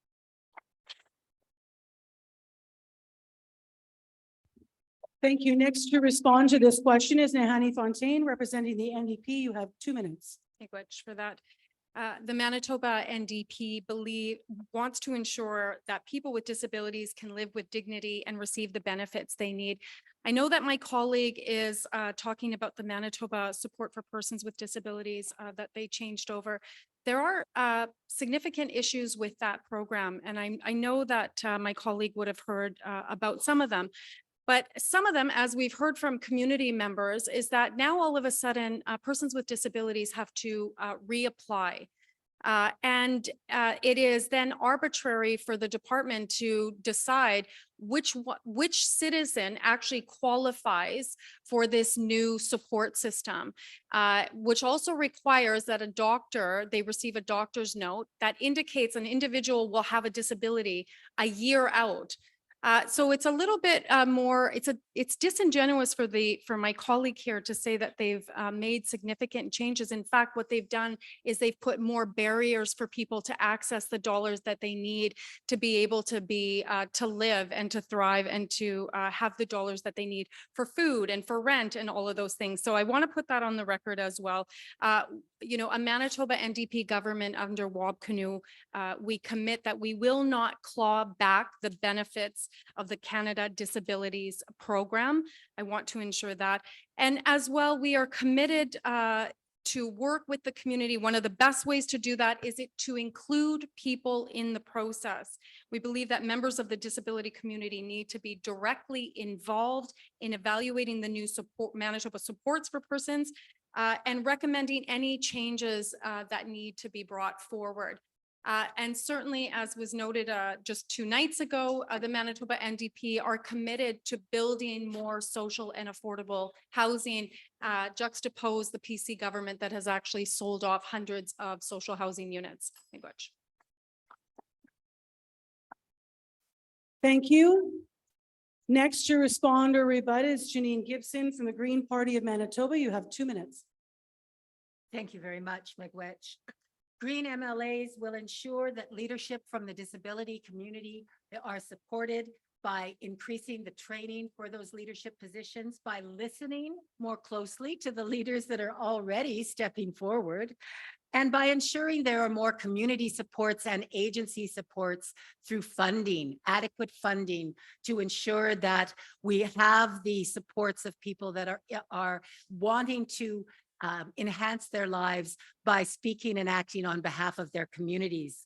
Thank you. Next to respond to this question is Nahani Fontaine, representing the NDP. You have 2 minutes. Thank you much for that. The Manitoba NDP wants to ensure that people with disabilities can live with dignity and receive the benefits they need. I know that my colleague is talking about the Manitoba Support for Persons with Disabilities that they changed over. There are significant issues with that program, and I know that my colleague would have heard about some of them. But some of them, as we've heard from community members, is that now all of a sudden persons with disabilities have to reapply. And it is then arbitrary for the department to decide which citizen actually qualifies for this new support system, which also requires that they receive a doctor's note that indicates an individual will have a disability a year out. So it's a little bit more, it's disingenuous for my colleague here to say that they've made significant changes. In fact, what they've done is they've put more barriers for people to access the dollars that they need to be able to to live and to thrive and to have the dollars that they need for food and for rent and all of those things. So I want to put that on the record as well. You know, a Manitoba NDP government under Wab Kinew, we commit that we will not claw back the benefits of the Canada Disabilities Program. I want to ensure that. And as well, we are committed to work with the community. One of the best ways to do that is to include people in the process. We believe that members of the disability community need to be directly involved in evaluating the new Manitoba Supports for Persons and recommending any changes that need to be brought forward. And certainly, as was noted just 2 nights ago, the Manitoba NDP are committed to building more social and affordable housing, juxtapose the PC government that has actually sold off hundreds of social housing units. Thank you much. Thank you. Next to respond or rebut is Janine Gibson from the Green Party of Manitoba. You have 2 minutes. Thank you very much, Miigwech. Green MLAs will ensure that leadership from the disability community are supported by increasing the training for those leadership positions, by listening more closely to the leaders that are already stepping forward, and by ensuring there are more community supports and agency supports through funding, adequate funding, to ensure that we have the supports of people that are wanting to enhance their lives by speaking and acting on behalf of their communities.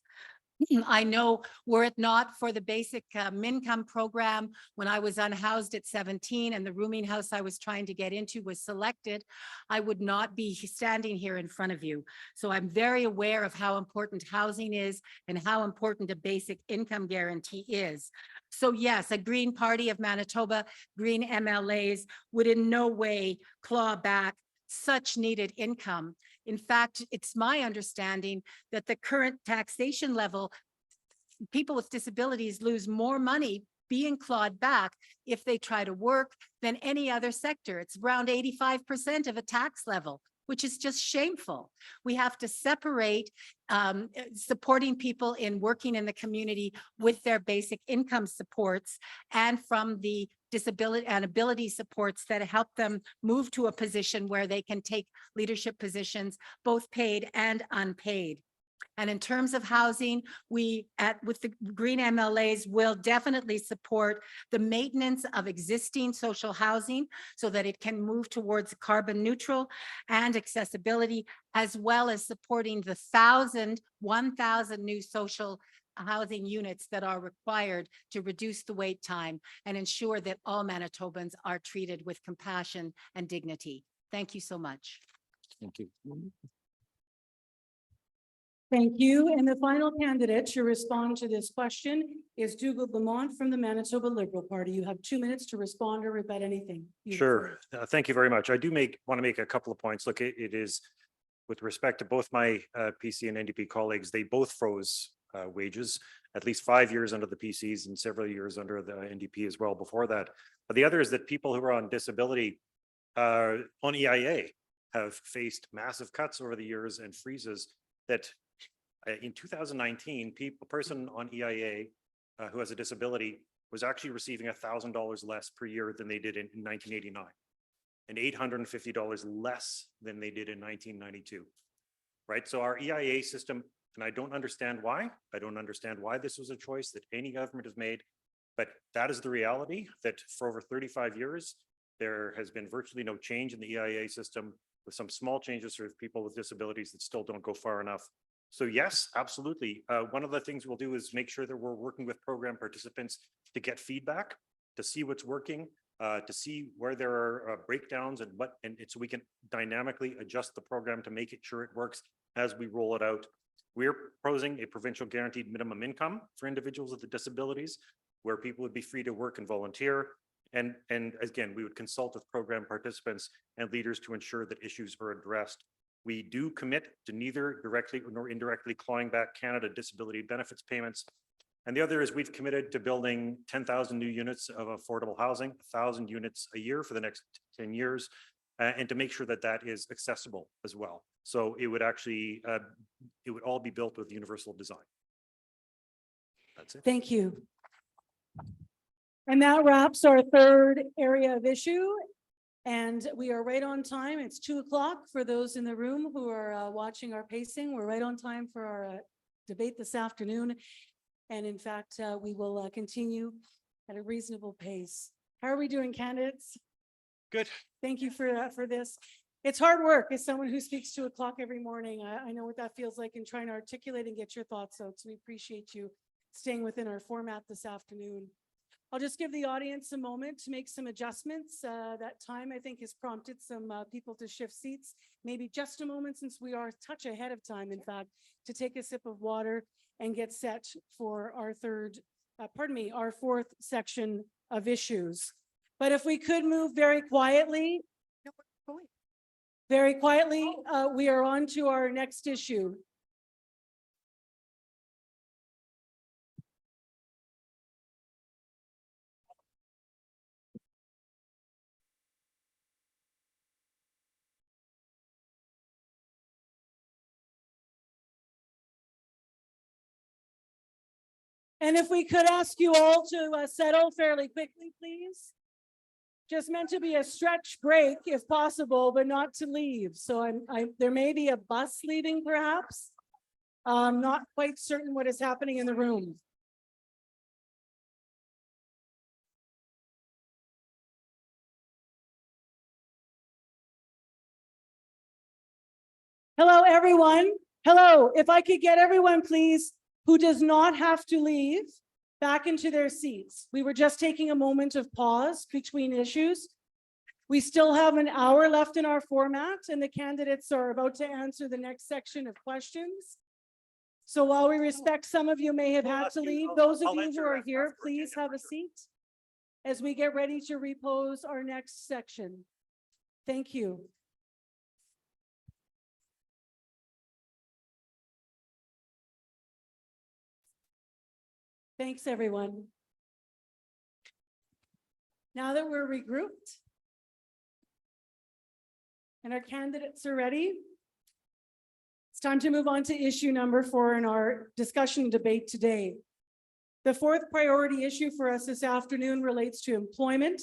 I know were it not for the basic income program, when I was unhoused at 17 and the rooming house I was trying to get into was selected, I would not be standing here in front of you. So I'm very aware of how important housing is and how important a basic income guarantee is. So yes, a Green Party of Manitoba, Green MLAs would in no way claw back such needed income. In fact, it's my understanding that the current taxation level, people with disabilities lose more money being clawed back if they try to work than any other sector. It's around 85% of a tax level, which is just shameful. We have to separate supporting people in working in the community with their basic income supports and from the disability and ability supports that help them move to a position where they can take leadership positions, both paid and unpaid. And in terms of housing, we with the Green MLAs will definitely support the maintenance of existing social housing so that it can move towards carbon neutral and accessibility, as well as supporting the 1,000 new social housing units that are required to reduce the wait time and ensure that all Manitobans are treated with compassion and dignity. Thank you so much. Thank you. Thank you. And the final candidate to respond to this question is Dougald Lamont from the Manitoba Liberal Party. You have 2 minutes to respond or rebut anything. Sure. Thank you very much. I do want to make a couple of points. Look, it is with respect to both my PC and NDP colleagues, they both froze wages, at least 5 years under the PCs and several years under the NDP as well before that. But the other is that people who are on disability on EIA have faced massive cuts over the years and freezes that in 2019, a person on EIA who has a disability was actually receiving $1,000 less per year than they did in 1989 and $850 less than they did in 1992, right? So our EIA system, and I don't understand why. I don't understand why this was a choice that any government has made, but that is the reality that for over 35 years, there has been virtually no change in the EIA system with some small changes for people with disabilities that still don't go far enough. So yes, absolutely. One of the things we'll do is make sure that we're working with program participants to get feedback, to see what's working, to see where there are breakdowns and so we can dynamically adjust the program to make sure it works as we roll it out. We're proposing a provincial guaranteed minimum income for individuals with disabilities, where people would be free to work and volunteer. And again, we would consult with program participants and leaders to ensure that issues are addressed. We do commit to neither directly nor indirectly clawing back Canada disability benefits payments. And the other is we've committed to building 10,000 new units of affordable housing, 1,000 units a year for the next 10 years, and to make sure that that is accessible as well. So it would actually, it would all be built with universal design. That's it. Thank you. And that wraps our third area of issue. And we are right on time. It's 2 o'clock for those in the room who are watching our pacing. We're right on time for our debate this afternoon. And in fact, we will continue at a reasonable pace. How are we doing, candidates? Good. Thank you for this. It's hard work as someone who speaks 2 o'clock every morning. I know what that feels like in trying to articulate and get your thoughts out. So we appreciate you staying within our format this afternoon. I'll just give the audience a moment to make some adjustments. That time, I think, has prompted some people to shift seats. Maybe just a moment, since we are a touch ahead of time, in fact, to take a sip of water and get set for our fourth section of issues. But if we could move very quietly, we are on to our next issue. And if we could ask you all to settle fairly quickly, please. Just meant to be a stretch break if possible, but not to leave. So there may be a bus leaving perhaps. I'm not quite certain what is happening in the room. Hello, everyone. Hello, if I could get everyone, please, who does not have to leave back into their seats. We were just taking a moment of pause between issues. We still have an hour left in our format, and the candidates are about to answer the next section of questions. So while we respect some of you may have had to leave, those of you who are here, please have a seat as we get ready to repose our next section. Thank you. Thanks, everyone. Now that we're regrouped and our candidates are ready, it's time to move on to issue number 4 in our discussion debate today. The fourth priority issue for us this afternoon relates to employment.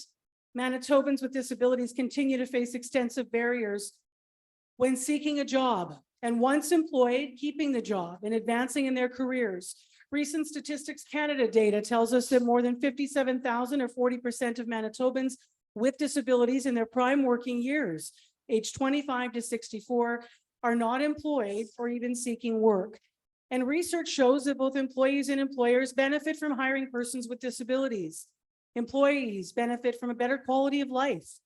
Manitobans with disabilities continue to face extensive barriers when seeking a job, and once employed, keeping the job and advancing in their careers. Recent Statistics Canada data tells us that more than 57,000 or 40% of Manitobans with disabilities in their prime working years, age 25 to 64, are not employed or even seeking work. And research shows that both employees and employers benefit from hiring persons with disabilities. Employees benefit from a better quality of life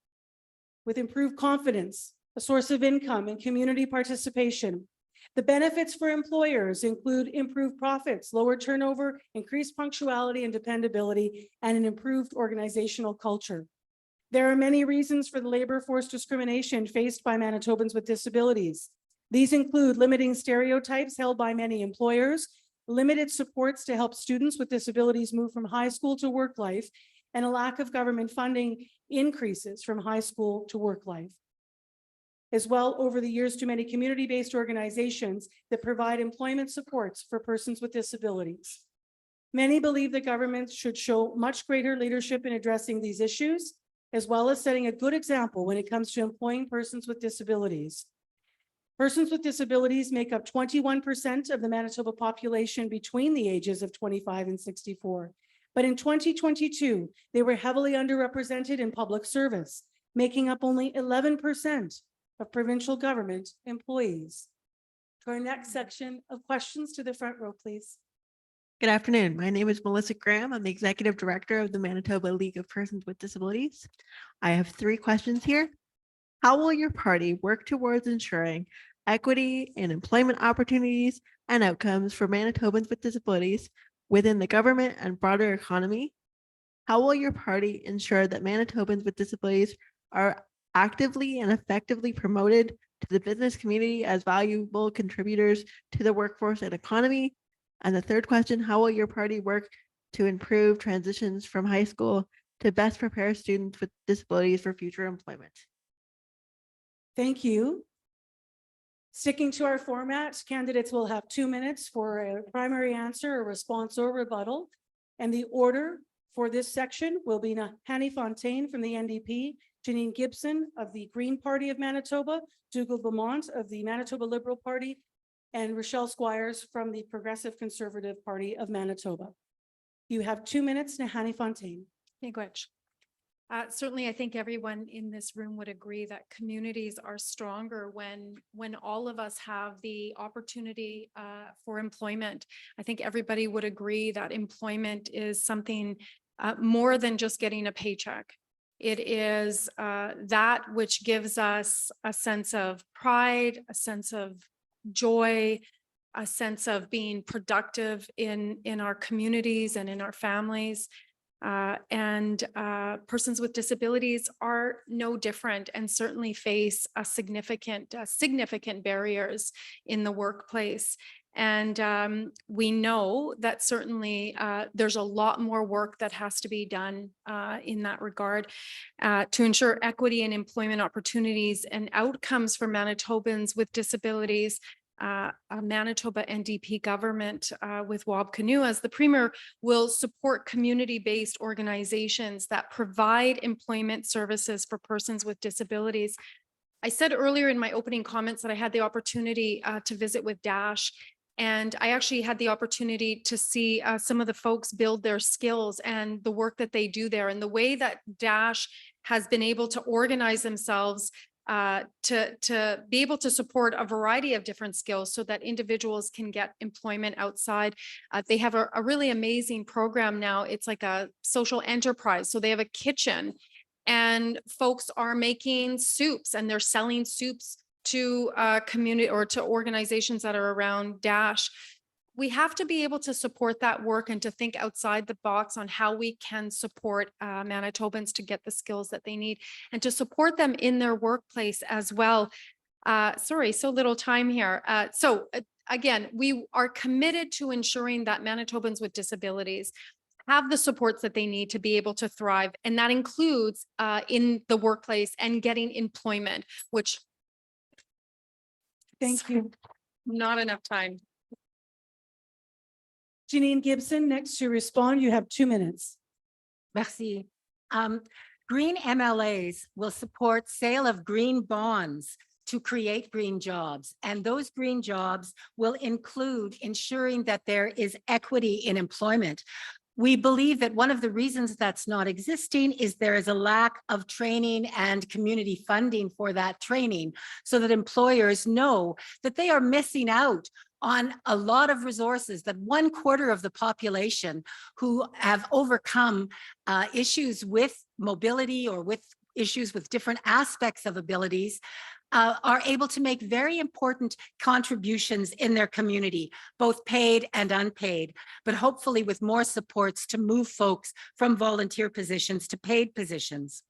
with improved confidence, a source of income, and community participation. The benefits for employers include improved profits, lower turnover, increased punctuality and dependability, and an improved organizational culture. There are many reasons for the labor force discrimination faced by Manitobans with disabilities. These include limiting stereotypes held by many employers, limited supports to help students with disabilities move from high school to work life, and a lack of government funding increases from high school to work life. As well, over the years, too many community-based organizations that provide employment supports for persons with disabilities. Many believe that governments should show much greater leadership in addressing these issues, as well as setting a good example when it comes to employing persons with disabilities. Persons with disabilities make up 21% of the Manitoba population between the ages of 25 and 64. But in 2022, they were heavily underrepresented in public service, making up only 11% of provincial government employees. To our next section of questions, to the front row, please. Good afternoon. My name is Melissa Graham. I'm the Executive Director of the Manitoba League of Persons with Disabilities. I have 3 questions here. How will your party work towards ensuring equity in employment opportunities and outcomes for Manitobans with disabilities within the government and broader economy? How will your party ensure that Manitobans with disabilities are actively and effectively promoted to the business community as valuable contributors to the workforce and economy? And the third question, how will your party work to improve transitions from high school to best prepare students with disabilities for future employment? Thank you. Sticking to our format, candidates will have 2 minutes for a primary answer, a response, or rebuttal. And the order for this section will be Hanny Fontaine from the NDP, Janine Gibson of the Green Party of Manitoba, Dougal Lamont of the Manitoba Liberal Party, and Rochelle Squires from the Progressive Conservative Party of Manitoba. You have 2 minutes, Hanny Fontaine. Miigwech. Certainly, I think everyone in this room would agree that communities are stronger when all of us have the opportunity for employment. I think everybody would agree that employment is something more than just getting a paycheck. It is that which gives us a sense of pride, a sense of joy, a sense of being productive in our communities and in our families. Persons with disabilities are no different and certainly face a significant barriers in the workplace. And we know that certainly there's a lot more work that has to be done in that regard to ensure equity and employment opportunities and outcomes for Manitobans with disabilities. a Manitoba NDP government with Wab Canoe, as the Premier will support community-based organizations that provide employment services for persons with disabilities. I said earlier in my opening comments that I had the opportunity to visit with Dash, and I actually had the opportunity to see some of the folks build their skills and the work that they do there, and the way that Dash has been able to organize themselves to be able to support a variety of different skills so that individuals can get employment outside. They have a really amazing program now. It's like a social enterprise. So they have a kitchen and folks are making soups and they're selling soups to community or to organizations that are around Dash. We have to be able to support that work and to think outside the box on how we can support Manitobans to get the skills that they need and to support them in their workplace as well. Sorry, so little time here. Again, we are committed to ensuring that Manitobans with disabilities have the supports that they need to be able to thrive. And that includes in the workplace and getting employment, which Thank you. not enough time. Janine Gibson, next to respond, you have 2 minutes. Merci. Green MLAs will support sale of green bonds to create green jobs. And those green jobs will include ensuring that there is equity in employment. We believe that one of the reasons that's not existing is there is a lack of training and community funding for that training, so that employers know that they are missing out on a lot of resources, that 1/4 of the population who have overcome issues with mobility or with issues with different aspects of abilities are able to make very important contributions in their community, both paid and unpaid, but hopefully with more supports to move folks from volunteer positions to paid positions.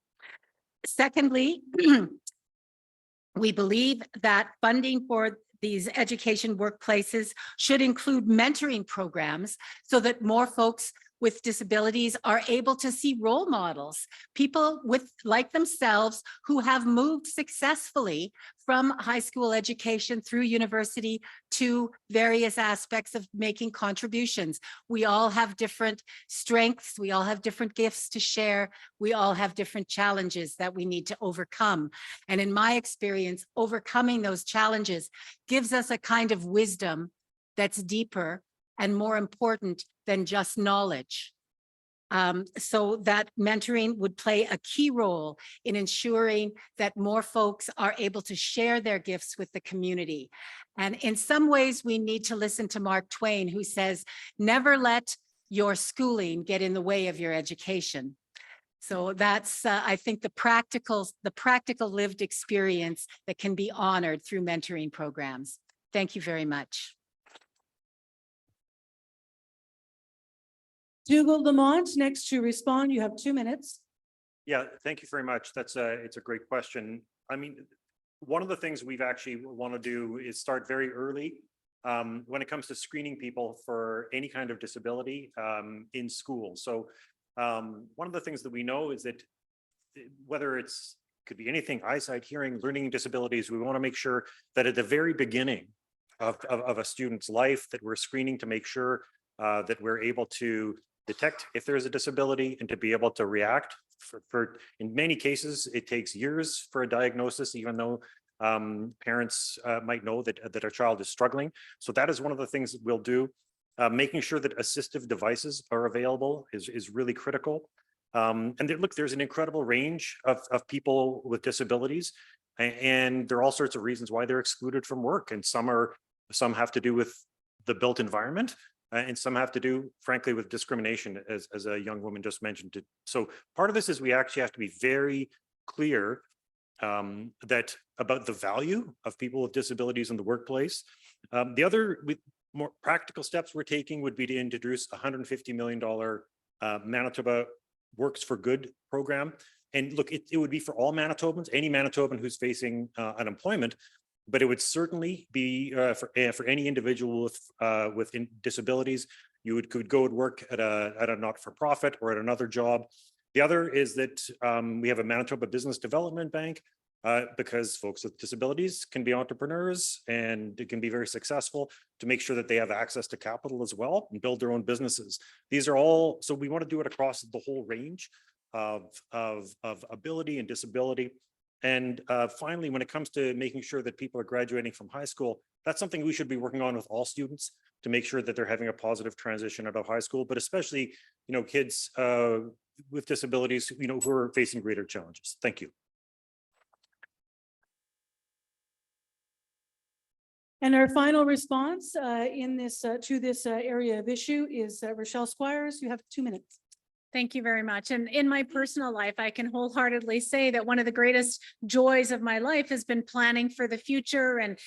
Secondly, we believe that funding for these education workplaces should include mentoring programs so that more folks with disabilities are able to see role models, people with like themselves who have moved successfully from high school education through university to various aspects of making contributions. We all have different strengths. We all have different gifts to share. We all have different challenges that we need to overcome. And in my experience, overcoming those challenges gives us a kind of wisdom that's deeper and more important than just knowledge. So that mentoring would play a key role in ensuring that more folks are able to share their gifts with the community. And in some ways, we need to listen to Mark Twain, who says, never let your schooling get in the way of your education. So that's, I think, the practical lived experience that can be honored through mentoring programs. Thank you very much. Dougal Lamont, next to respond, you have 2 minutes. Yeah, thank you very much. It's a great question. I mean, one of the things we've actually want to do is start very early when it comes to screening people for any kind of disability in school. So one of the things that we know is that whether could be anything, eyesight, hearing, learning disabilities, we want to make sure that at the very beginning of a student's life that we're screening to make sure that we're able to detect if there's a disability and to be able to react. For in many cases, it takes years for a diagnosis, even though parents might know that our child is struggling. So that is one of the things that we'll do. Making sure that assistive devices are available is really critical. And look, there's an incredible range of people with disabilities, and there are all sorts of reasons why they're excluded from work. And some have to do with the built environment, and some have to do, frankly, with discrimination, as a young woman just mentioned. So part of this is we actually have to be very clear that about the value of people with disabilities in the workplace. The other more practical steps we're taking would be to introduce a $150 million Manitoba Works for Good program. And look, it would be for all Manitobans, any Manitoban who's facing unemployment, but it would certainly be for any individual with disabilities. You could go and work at a not-for-profit or at another job. The other is that we have a Manitoba Business Development Bank, because folks with disabilities can be entrepreneurs and it can be very successful, to make sure that they have access to capital as well and build their own businesses. These are all, so we want to do it across the whole range of ability and disability. And finally, when it comes to making sure that people are graduating from high school, that's something we should be working on with all students to make sure that they're having a positive transition out of high school, but especially, kids with disabilities, who are facing greater challenges. Thank you. And our final response in this to this area of issue is Rochelle Squires. You have 2 minutes. Thank you very much. And in my personal life, I can wholeheartedly say that one of the greatest joys of my life has been planning for the future and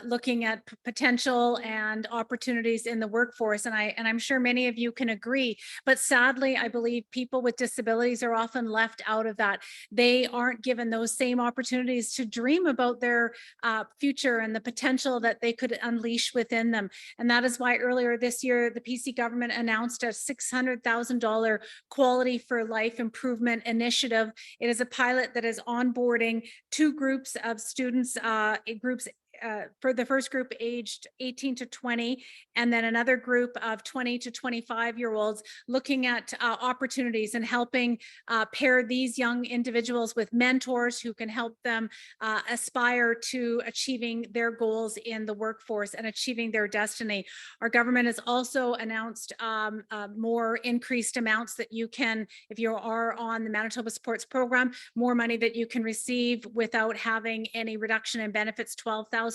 looking at potential and opportunities in the workforce. And I'm sure many of you can agree, but sadly, I believe people with disabilities are often left out of that. They aren't given those same opportunities to dream about their future and the potential that they could unleash within them. And that is why earlier this year, the PC government announced a $600,000 Quality for Life Improvement Initiative. It is a pilot that is onboarding 2 groups of students, for the first group aged 18 to 20, and then another group of 20 to 25-year-olds looking at opportunities and helping pair these young individuals with mentors who can help them aspire to achieving their goals in the workforce and achieving their destiny. Our government has also announced more increased amounts that you can, if you are on the Manitoba Supports Program, more money that you can receive without having any reduction in benefits, $12,000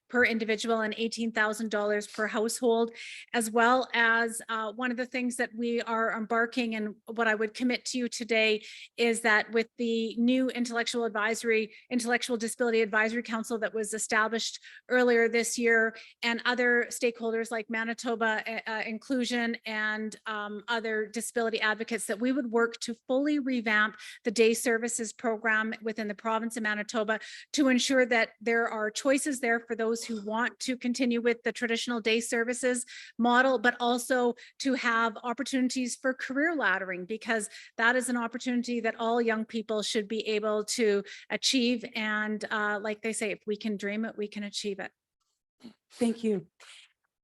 per individual and $18,000 per household, as well as one of the things that we are embarking, and what I would commit to you today is that with the new Intellectual Disability Advisory Council that was established earlier this year, and other stakeholders like Manitoba Inclusion and other disability advocates, that we would work to fully revamp the day services program within the province of Manitoba to ensure that there are choices there for those who want to continue with the traditional day services model, but also to have opportunities for career laddering, because that is an opportunity that all young people should be able to achieve. And like they say, if we can dream it, we can achieve it. Thank you.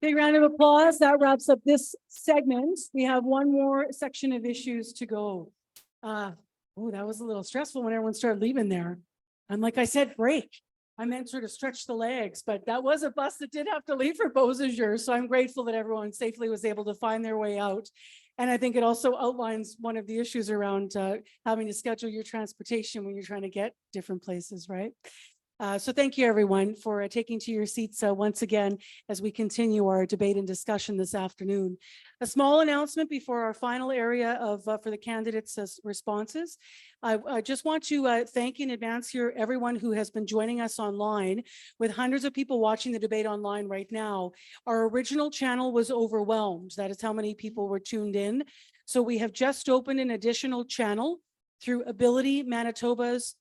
Big round of applause. That wraps up this segment. We have one more section of issues to go. Oh, that was a little stressful when everyone started leaving there. And like I said, break. I meant sort of stretch the legs, but that was a bus that did have to leave for Beausejour. So I'm grateful that everyone safely was able to find their way out. And I think it also outlines one of the issues around having to schedule your transportation when you're trying to get different places, right? So thank you, everyone, for taking to your seats once again as we continue our debate and discussion this afternoon. A small announcement before our final area of for the candidates' responses. I just want to thank in advance here everyone who has been joining us online, with hundreds of people watching the debate online right now. Our original channel was overwhelmed. That is how many people were tuned in. So we have just opened an additional channel through Ability Manitoba's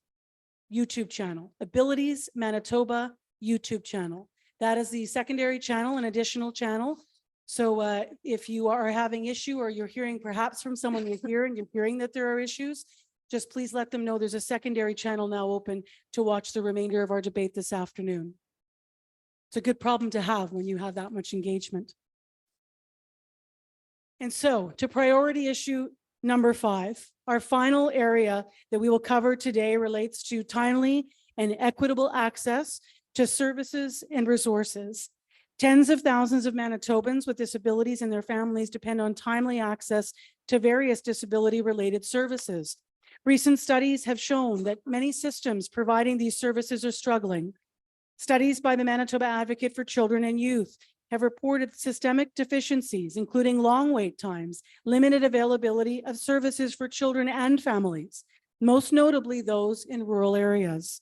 YouTube channel, Abilities Manitoba YouTube channel. That is the secondary channel, an additional channel. So if you are having issue, or you're hearing perhaps from someone you're here and you're hearing that there are issues, just please let them know there's a secondary channel now open to watch the remainder of our debate this afternoon. It's a good problem to have when you have that much engagement. And so to priority issue number 5, our final area that we will cover today relates to timely and equitable access to services and resources. Tens of thousands of Manitobans with disabilities and their families depend on timely access to various disability-related services. Recent studies have shown that many systems providing these services are struggling. Studies by the Manitoba Advocate for Children and Youth have reported systemic deficiencies, including long wait times, limited availability of services for children and families, most notably those in rural areas.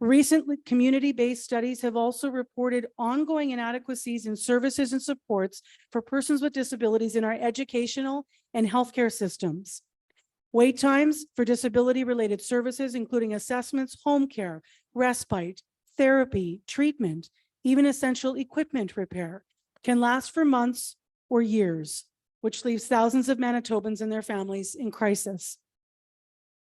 Recently, community-based studies have also reported ongoing inadequacies in services and supports for persons with disabilities in our educational and healthcare systems. Wait times for disability-related services, including assessments, home care, respite, therapy, treatment, even essential equipment repair, can last for months or years, which leaves thousands of Manitobans and their families in crisis.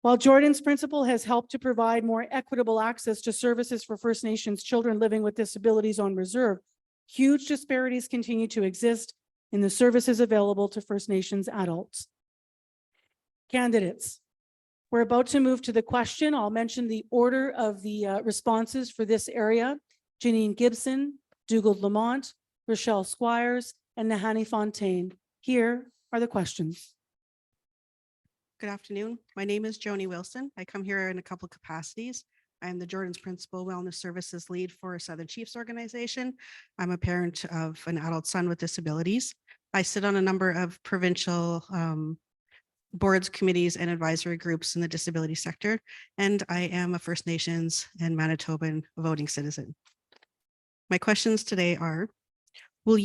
While Jordan's principle has helped to provide more equitable access to services for First Nations children living with disabilities on reserve, huge disparities continue to exist in the services available to First Nations adults. Candidates, we're about to move to the question. I'll mention the order of the responses for this area. Janine Gibson, Dougal Lamont, Rochelle Squires, and Nahani Fontaine. Here are the questions. Good afternoon. My name is Joni Wilson. I come here in a couple capacities. I am the Jordan's Principal Wellness Services Lead for Southern Chiefs Organization. I'm a parent of an adult son with disabilities. I sit on a number of provincial boards, committees, and advisory groups in the disability sector, and I am a First Nations and Manitoban voting citizen. My questions today are, what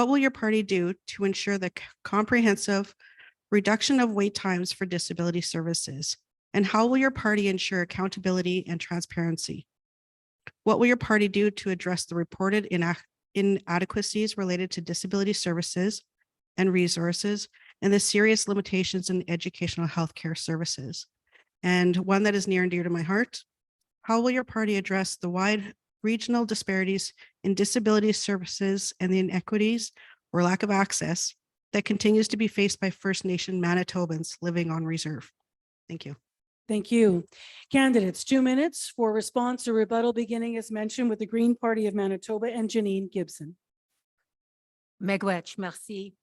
will your party do to ensure the comprehensive reduction of wait times for disability services? And how will your party ensure accountability and transparency? What will your party do to address the reported inadequacies related to disability services and resources and the serious limitations in educational healthcare services? And one that is near and dear to my heart, how will your party address the wide regional disparities in disability services and the inequities or lack of access that continues to be faced by First Nation Manitobans living on reserve? Thank you. Thank you. Candidates, 2 minutes for response or rebuttal, beginning as mentioned with the Green Party of Manitoba and Janine Gibson. Miigwech, merci.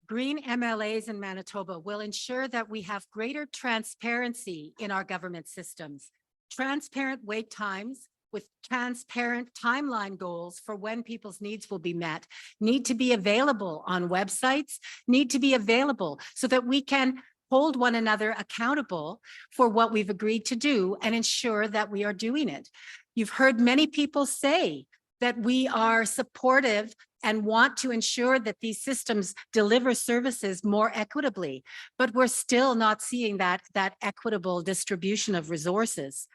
Green MLAs in Manitoba will ensure that we have greater transparency in our government systems. Transparent wait times with transparent timeline goals for when people's needs will be met need to be available on websites, need to be available so that we can hold one another accountable for what we've agreed to do and ensure that we are doing it. You've heard many people say that we are supportive and want to ensure that these systems deliver services more equitably, but we're still not seeing that equitable distribution of resources.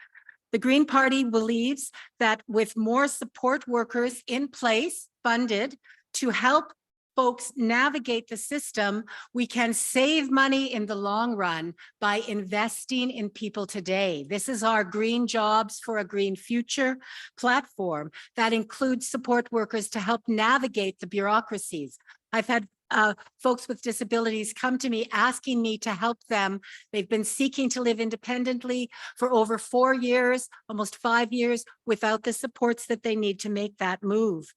The Green Party believes that with more support workers in place, funded to help folks navigate the system, we can save money in the long run by investing in people today. This is our Green Jobs for a Green Future platform that includes support workers to help navigate the bureaucracies. I've had folks with disabilities come to me asking me to help them. They've been seeking to live independently for over 4 years, almost 5 years, without the supports that they need to make that move.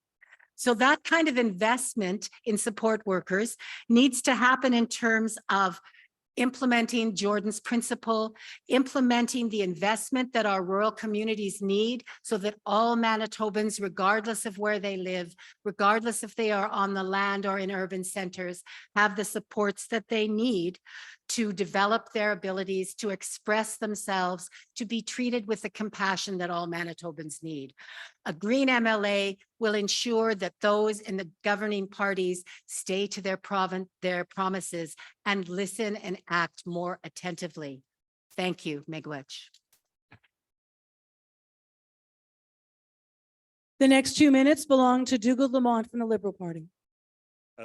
So that kind of investment in support workers needs to happen in terms of implementing Jordan's principle, implementing the investment that our rural communities need so that all Manitobans, regardless of where they live, regardless if they are on the land or in urban centers, have the supports that they need to develop their abilities, to express themselves, to be treated with the compassion that all Manitobans need. A Green MLA will ensure that those in the governing parties stay to their promises and listen and act more attentively. Thank you, Miigwech. The next 2 minutes belong to Dougal Lamont from the Liberal Party.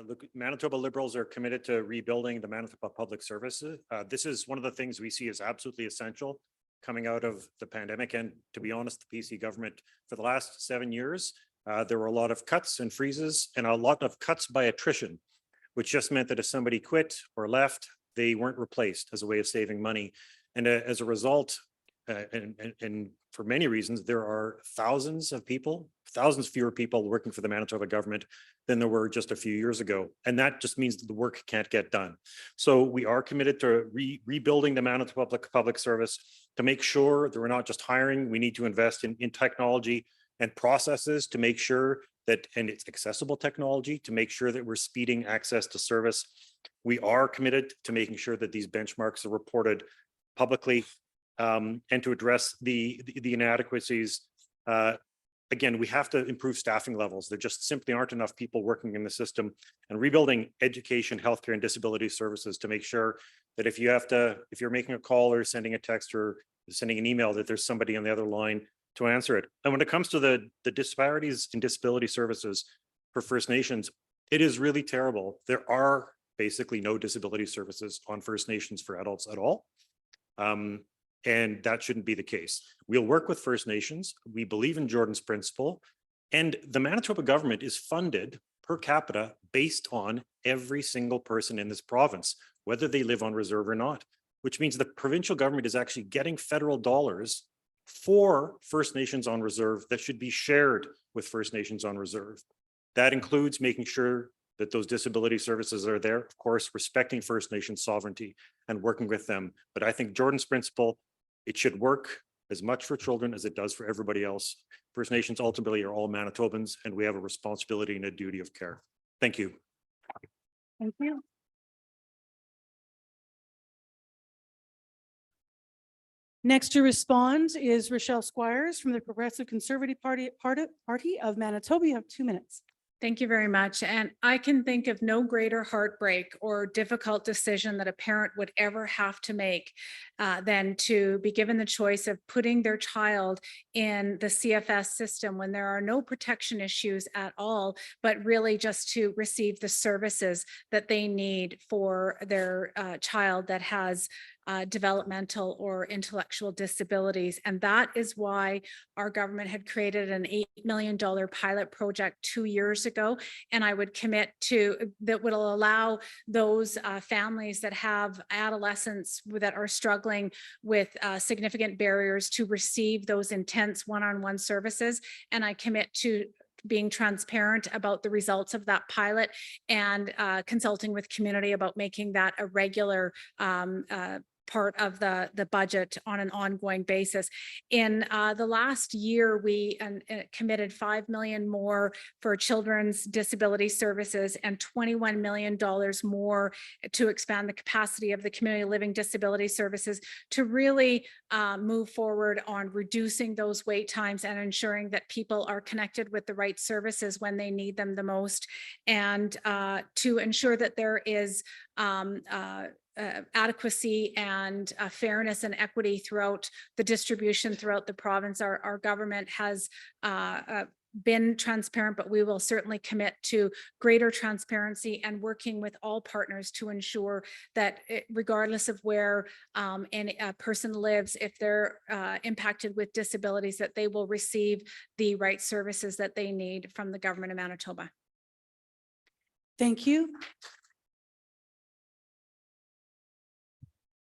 Look, Manitoba Liberals are committed to rebuilding the Manitoba Public Services. This is one of the things we see as absolutely essential coming out of the pandemic. And to be honest, the PC government for the last 7 years, there were a lot of cuts and freezes and a lot of cuts by attrition, which just meant that if somebody quit or left, they weren't replaced as a way of saving money. And as a result, and for many reasons, there are thousands fewer people working for the Manitoba government than there were just a few years ago. And that just means that the work can't get done. So we are committed to rebuilding the Manitoba Public Service to make sure that we're not just hiring. We need to invest in technology and processes to make sure that, and it's accessible technology, to make sure that we're speeding access to service. We are committed to making sure that these benchmarks are reported publicly and to address the inadequacies. Again, we have to improve staffing levels. There just simply aren't enough people working in the system, and rebuilding education, healthcare, and disability services to make sure that if you're making a call or sending a text or sending an email, that there's somebody on the other line to answer it. And when it comes to the disparities in disability services for First Nations, it is really terrible. There are basically no disability services on First Nations for adults at all. And that shouldn't be the case. We'll work with First Nations. We believe in Jordan's principle. And the Manitoba government is funded per capita based on every single person in this province, whether they live on reserve or not, which means the provincial government is actually getting federal dollars for First Nations on reserve that should be shared with First Nations on reserve. That includes making sure that those disability services are there, of course, respecting First Nations sovereignty and working with them. But I think Jordan's principle, it should work as much for children as it does for everybody else. First Nations ultimately are all Manitobans, and we have a responsibility and a duty of care. Thank you. Thank you. Next to respond is Rochelle Squires from the Progressive Conservative Party of Manitoba. You have 2 minutes. Thank you very much. And I can think of no greater heartbreak or difficult decision that a parent would ever have to make than to be given the choice of putting their child in the CFS system when there are no protection issues at all, but really just to receive the services that they need for their child that has developmental or intellectual disabilities. And that is why our government had created an $8 million pilot project 2 years ago. And I would commit to that would allow those families that have adolescents that are struggling with significant barriers to receive those intense one-on-one services. And I commit to being transparent about the results of that pilot and consulting with community about making that a regular part of the budget on an ongoing basis. In the last year, we committed $5 million more for children's disability services and $21 million more to expand the capacity of the community living disability services to really move forward on reducing those wait times and ensuring that people are connected with the right services when they need them the most, and to ensure that there is adequacy and fairness and equity throughout the distribution throughout the province. Our government has been transparent, but we will certainly commit to greater transparency and working with all partners to ensure that regardless of where a person lives, if they're impacted with disabilities, that they will receive the right services that they need from the government of Manitoba. Thank you.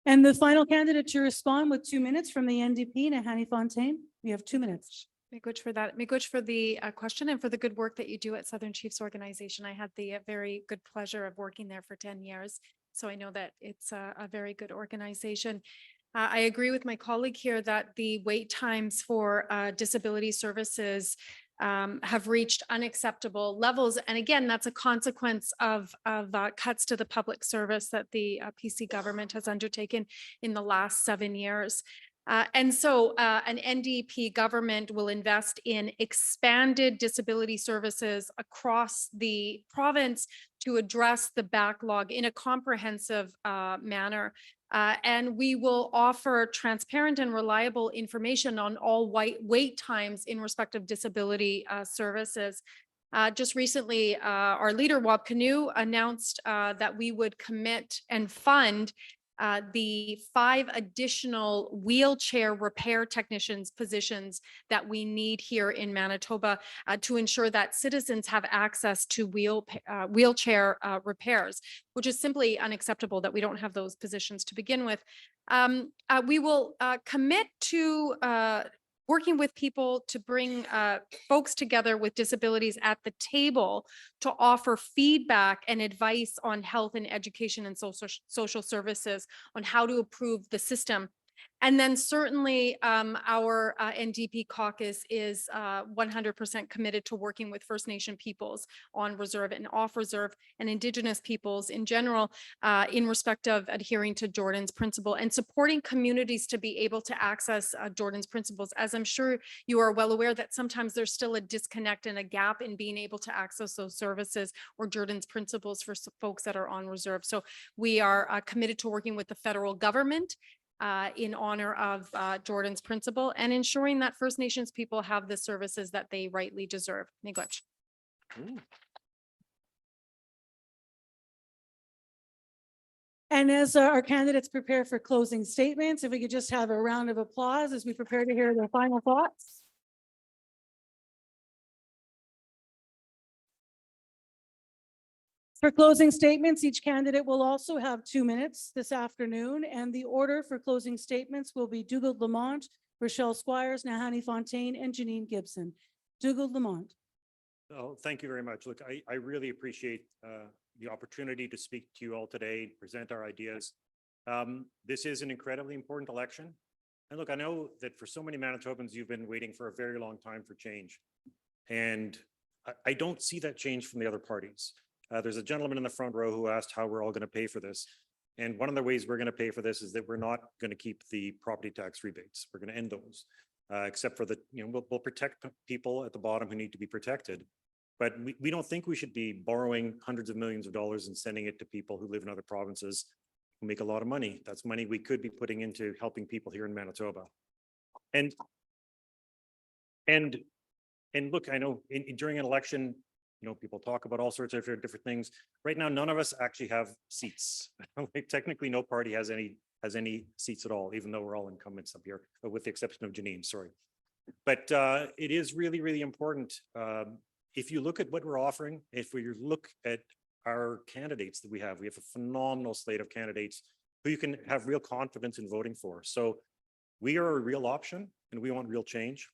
And the final candidate to respond with 2 minutes from the NDP, Nahani Fontaine. You have 2 minutes. Miigwech for that. Miigwech for the question and for the good work that you do at Southern Chiefs Organization. I had the very good pleasure of working there for 10 years. So I know that it's a very good organization. I agree with my colleague here that the wait times for disability services have reached unacceptable levels. And again, that's a consequence of cuts to the public service that the PC government has undertaken in the last 7 years. And so an NDP government will invest in expanded disability services across the province to address the backlog in a comprehensive manner. And we will offer transparent and reliable information on all wait times in respect of disability services. Just recently, our leader, Wab Kinew, announced that we would commit and fund the 5 additional wheelchair repair technicians positions that we need here in Manitoba to ensure that citizens have access to wheelchair repairs, which is simply unacceptable that we don't have those positions to begin with. We will commit to working with people to bring folks together with disabilities at the table to offer feedback and advice on health and education and social services on how to improve the system. And then certainly our NDP caucus is 100% committed to working with First Nation peoples on reserve and off reserve and Indigenous peoples in general in respect of adhering to Jordan's principle and supporting communities to be able to access Jordan's principles. As I'm sure you are well aware that sometimes there's still a disconnect and a gap in being able to access those services or Jordan's principles for folks that are on reserve. So we are committed to working with the federal government in honor of Jordan's principle and ensuring that First Nations people have the services that they rightly deserve. Miigwech. And as our candidates prepare for closing statements, if we could just have a round of applause as we prepare to hear their final thoughts. For closing statements, each candidate will also have 2 minutes this afternoon, and the order for closing statements will be Dougald Lamont, Rochelle Squires, Nahani Fontaine, and Janine Gibson. Dougald Lamont. Oh, thank you very much. Look, I really appreciate the opportunity to speak to you all today, present our ideas. This is an incredibly important election. And look, I know that for so many Manitobans, you've been waiting for a very long time for change. And I don't see that change from the other parties. There's a gentleman in the front row who asked how we're all going to pay for this. And one of the ways we're going to pay for this is that we're not going to keep the property tax rebates. We're going to end those, except for the, we'll protect people at the bottom who need to be protected. But we don't think we should be borrowing hundreds of millions of dollars and sending it to people who live in other provinces who make a lot of money. That's money we could be putting into helping people here in Manitoba. And look, I know during an election, people talk about all sorts of different things. Right now, none of us actually have seats. Technically, no party has any seats at all, even though we're all incumbents up here, with the exception of Janine, sorry. But it is really, really important. If you look at what we're offering, if we look at our candidates that we have a phenomenal slate of candidates who you can have real confidence in voting for. So we are a real option and we want real change.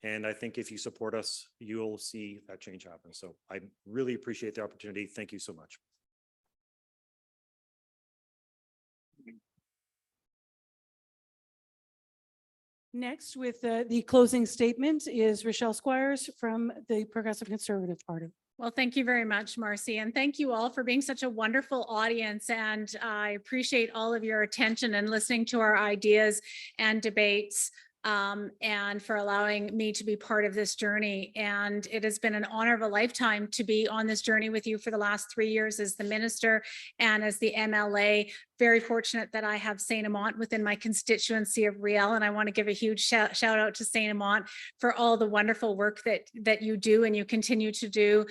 And I think if you support us, you'll see that change happen. So I really appreciate the opportunity. Thank you so much. Next, with the closing statement is Rochelle Squires from the Progressive Conservative Party. Well, thank you very much, Marcy, and thank you all for being such a wonderful audience. And I appreciate all of your attention and listening to our ideas and debates, and for allowing me to be part of this journey. And it has been an honor of a lifetime to be on this journey with you for the last 3 years as the minister and as the MLA. Very fortunate that I have Saint Amant within my constituency of Riel, and I want to give a huge shout out to Saint Amant for all the wonderful work that you do and you continue to do.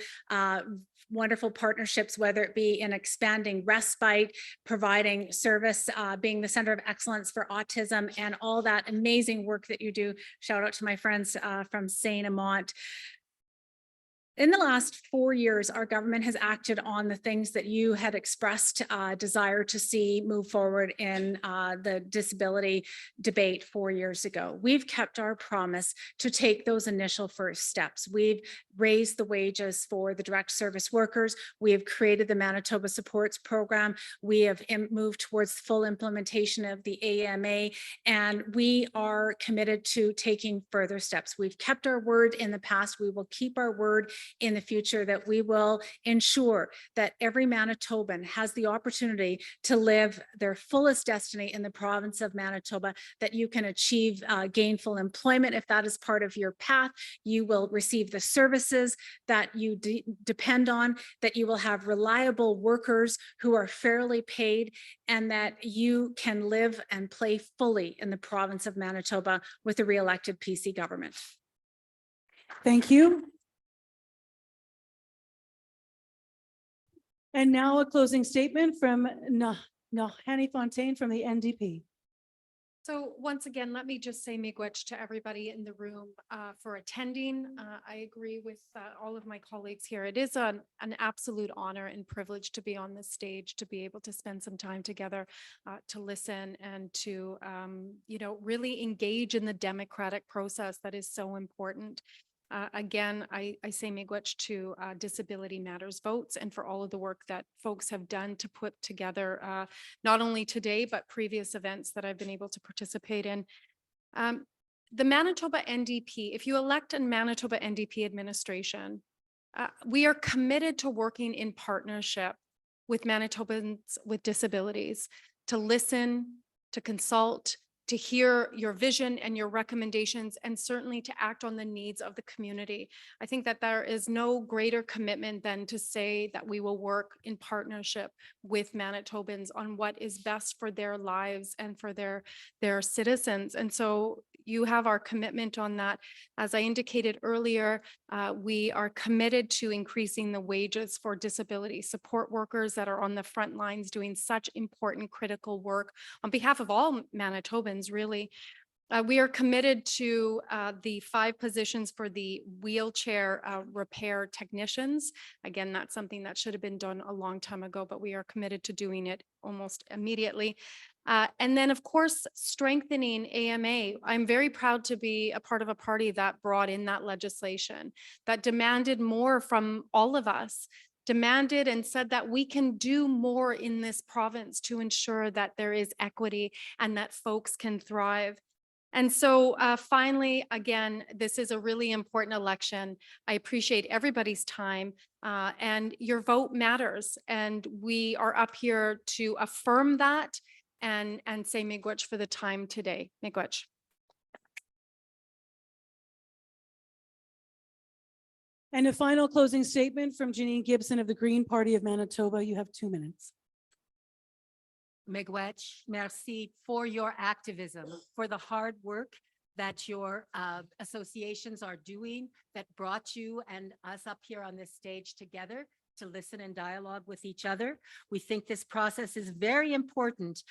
Wonderful partnerships, whether it be in expanding respite, providing service, being the center of excellence for autism, and all that amazing work that you do. Shout out to my friends from Saint Amant. In the last 4 years, our government has acted on the things that you had expressed desire to see move forward in the disability debate 4 years ago. We've kept our promise to take those initial first steps. We've raised the wages for the direct service workers. We have created the Manitoba Supports Program. We have moved towards full implementation of the AMA, and we are committed to taking further steps. We've kept our word in the past. We will keep our word in the future, that we will ensure that every Manitoban has the opportunity to live their fullest destiny in the province of Manitoba, that you can achieve gainful employment if that is part of your path. You will receive the services that you depend on, that you will have reliable workers who are fairly paid, and that you can live and play fully in the province of Manitoba with a re-elected PC government. Thank you. And now a closing statement from Nahani Fontaine from the NDP. So once again, let me just say miigwech to everybody in the room for attending. I agree with all of my colleagues here. It is an absolute honor and privilege to be on this stage, to be able to spend some time together, to listen and to, really engage in the democratic process that is so important. Again, I say miigwech to Disability Matters Votes, and for all of the work that folks have done to put together not only today, but previous events that I've been able to participate in. The Manitoba NDP, if you elect a Manitoba NDP administration, we are committed to working in partnership with Manitobans with disabilities, to listen, to consult, to hear your vision and your recommendations, and certainly to act on the needs of the community. I think that there is no greater commitment than to say that we will work in partnership with Manitobans on what is best for their lives and for their citizens. And so, you have our commitment on that. As I indicated earlier, we are committed to increasing the wages for disability support workers that are on the front lines doing such important critical work on behalf of all Manitobans, really. We are committed to the 5 positions for the wheelchair repair technicians. Again, that's something that should have been done a long time ago, but we are committed to doing it almost immediately. And then, of course, strengthening AMA. I'm very proud to be a part of a party that brought in that legislation, that demanded more from all of us, demanded and said that we can do more in this province to ensure that there is equity and that folks can thrive. And so finally, again, this is a really important election. I appreciate everybody's time and your vote matters. And we are up here to affirm that and say miigwech for the time today. Miigwech. And a final closing statement from Janine Gibson of the Green Party of Manitoba. You have 2 minutes. Miigwech, merci for your activism, for the hard work that your associations are doing that brought you and us up here on this stage together to listen and dialogue with each other. We think this process is very important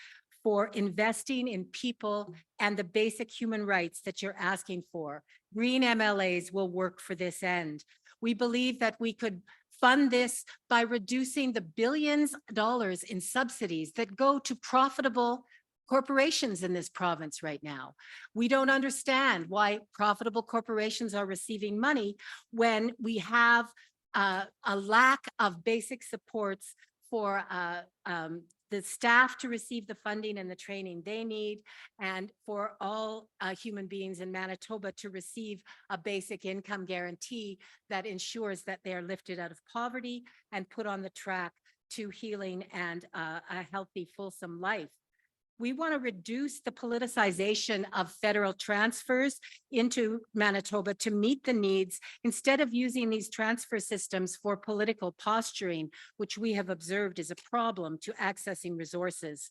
for investing in people and the basic human rights that you're asking for. Green MLAs will work for this end. We believe that we could fund this by reducing the billions of dollars in subsidies that go to profitable corporations in this province right now. We don't understand why profitable corporations are receiving money when we have a lack of basic supports for the staff to receive the funding and the training they need, and for all human beings in Manitoba to receive a basic income guarantee that ensures that they are lifted out of poverty and put on the track to healing and a healthy, fulsome life. We want to reduce the politicization of federal transfers into Manitoba to meet the needs instead of using these transfer systems for political posturing, which we have observed is a problem to accessing resources.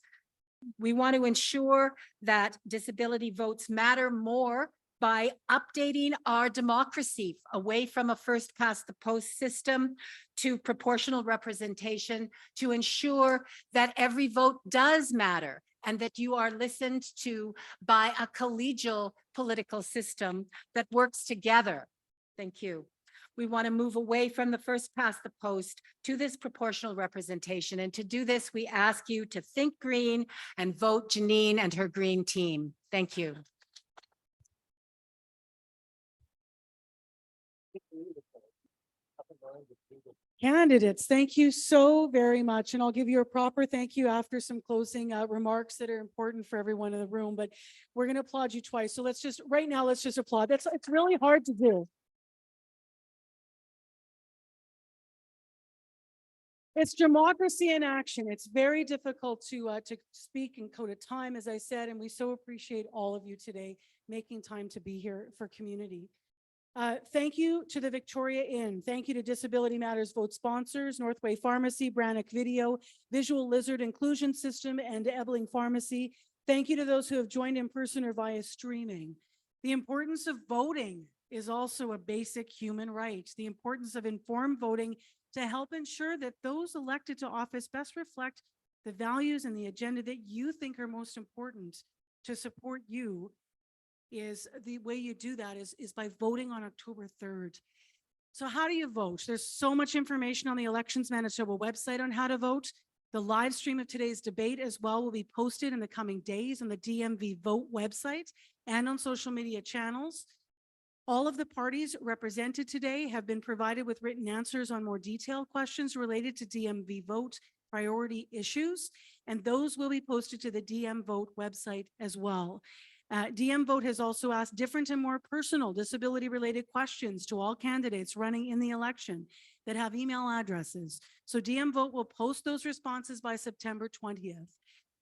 We want to ensure that disability votes matter more by updating our democracy away from a first past the post system to proportional representation to ensure that every vote does matter and that you are listened to by a collegial political system that works together. Thank you. We want to move away from the first past the post to this proportional representation. And to do this, we ask you to think green and vote Janine and her green team. Thank you. Candidates, thank you so very much. And I'll give you a proper thank you after some closing remarks that are important for everyone in the room, but we're going to applaud you twice. So let's just, right now, let's just applaud. It's really hard to do. It's democracy in action. It's very difficult to speak in code of time, as I said, and we so appreciate all of you today making time to be here for community. Thank you to the Victoria Inn. Thank you to Disability Matters Vote sponsors, Northway Pharmacy, Brannock Video, Visual Lizard Inclusion System, and Ebling Pharmacy. Thank you to those who have joined in person or via streaming. The importance of voting is also a basic human right. The importance of informed voting to help ensure that those elected to office best reflect the values and the agenda that you think are most important to support you. Is the way you do that is by voting on October 3rd. So how do you vote? There's so much information on the Elections Manitoba website on how to vote. The live stream of today's debate as well will be posted in the coming days on the DMVote website and on social media channels. All of the parties represented today have been provided with written answers on more detailed questions related to DMVote priority issues, and those will be posted to the DMVote website as well. DMVote has also asked different and more personal disability-related questions to all candidates running in the election that have email addresses. So DMVote will post those responses by September 20th.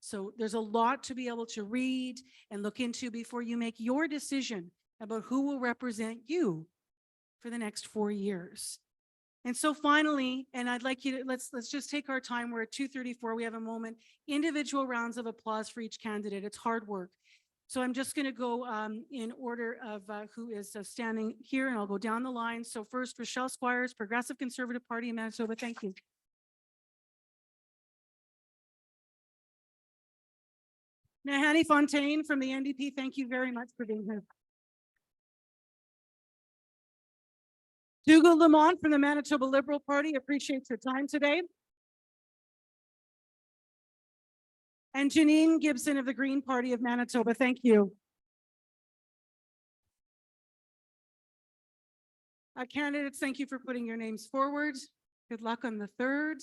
So there's a lot to be able to read and look into before you make your decision about who will represent you for the next 4 years. And so finally, and I'd like you to, let's just take our time. We're at 2:34. We have a moment. Individual rounds of applause for each candidate. It's hard work. So I'm just going to go in order of who is standing here, and I'll go down the line. So first, Rochelle Squires, Progressive Conservative Party in Manitoba. Thank you. Nahani Fontaine from the NDP. Thank you very much for being here. Dougal Lamont from the Manitoba Liberal Party. Appreciate your time today. And Janine Gibson of the Green Party of Manitoba. Thank you. Candidates, thank you for putting your names forward. Good luck on the 3rd.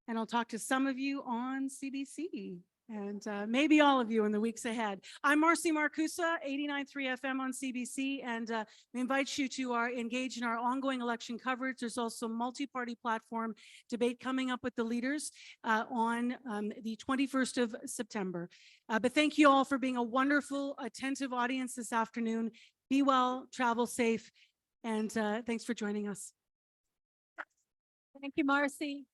And I'll talk to some of you on CBC and maybe all of you in the weeks ahead. I'm Marcy Marcusa, 89.3 FM on CBC, and we invite you to engage in our ongoing election coverage. There's also a multi-party platform debate coming up with the leaders on the 21st of September. But thank you all for being a wonderful, attentive audience this afternoon. Be well, travel safe, and thanks for joining us. Thank you, Marcy.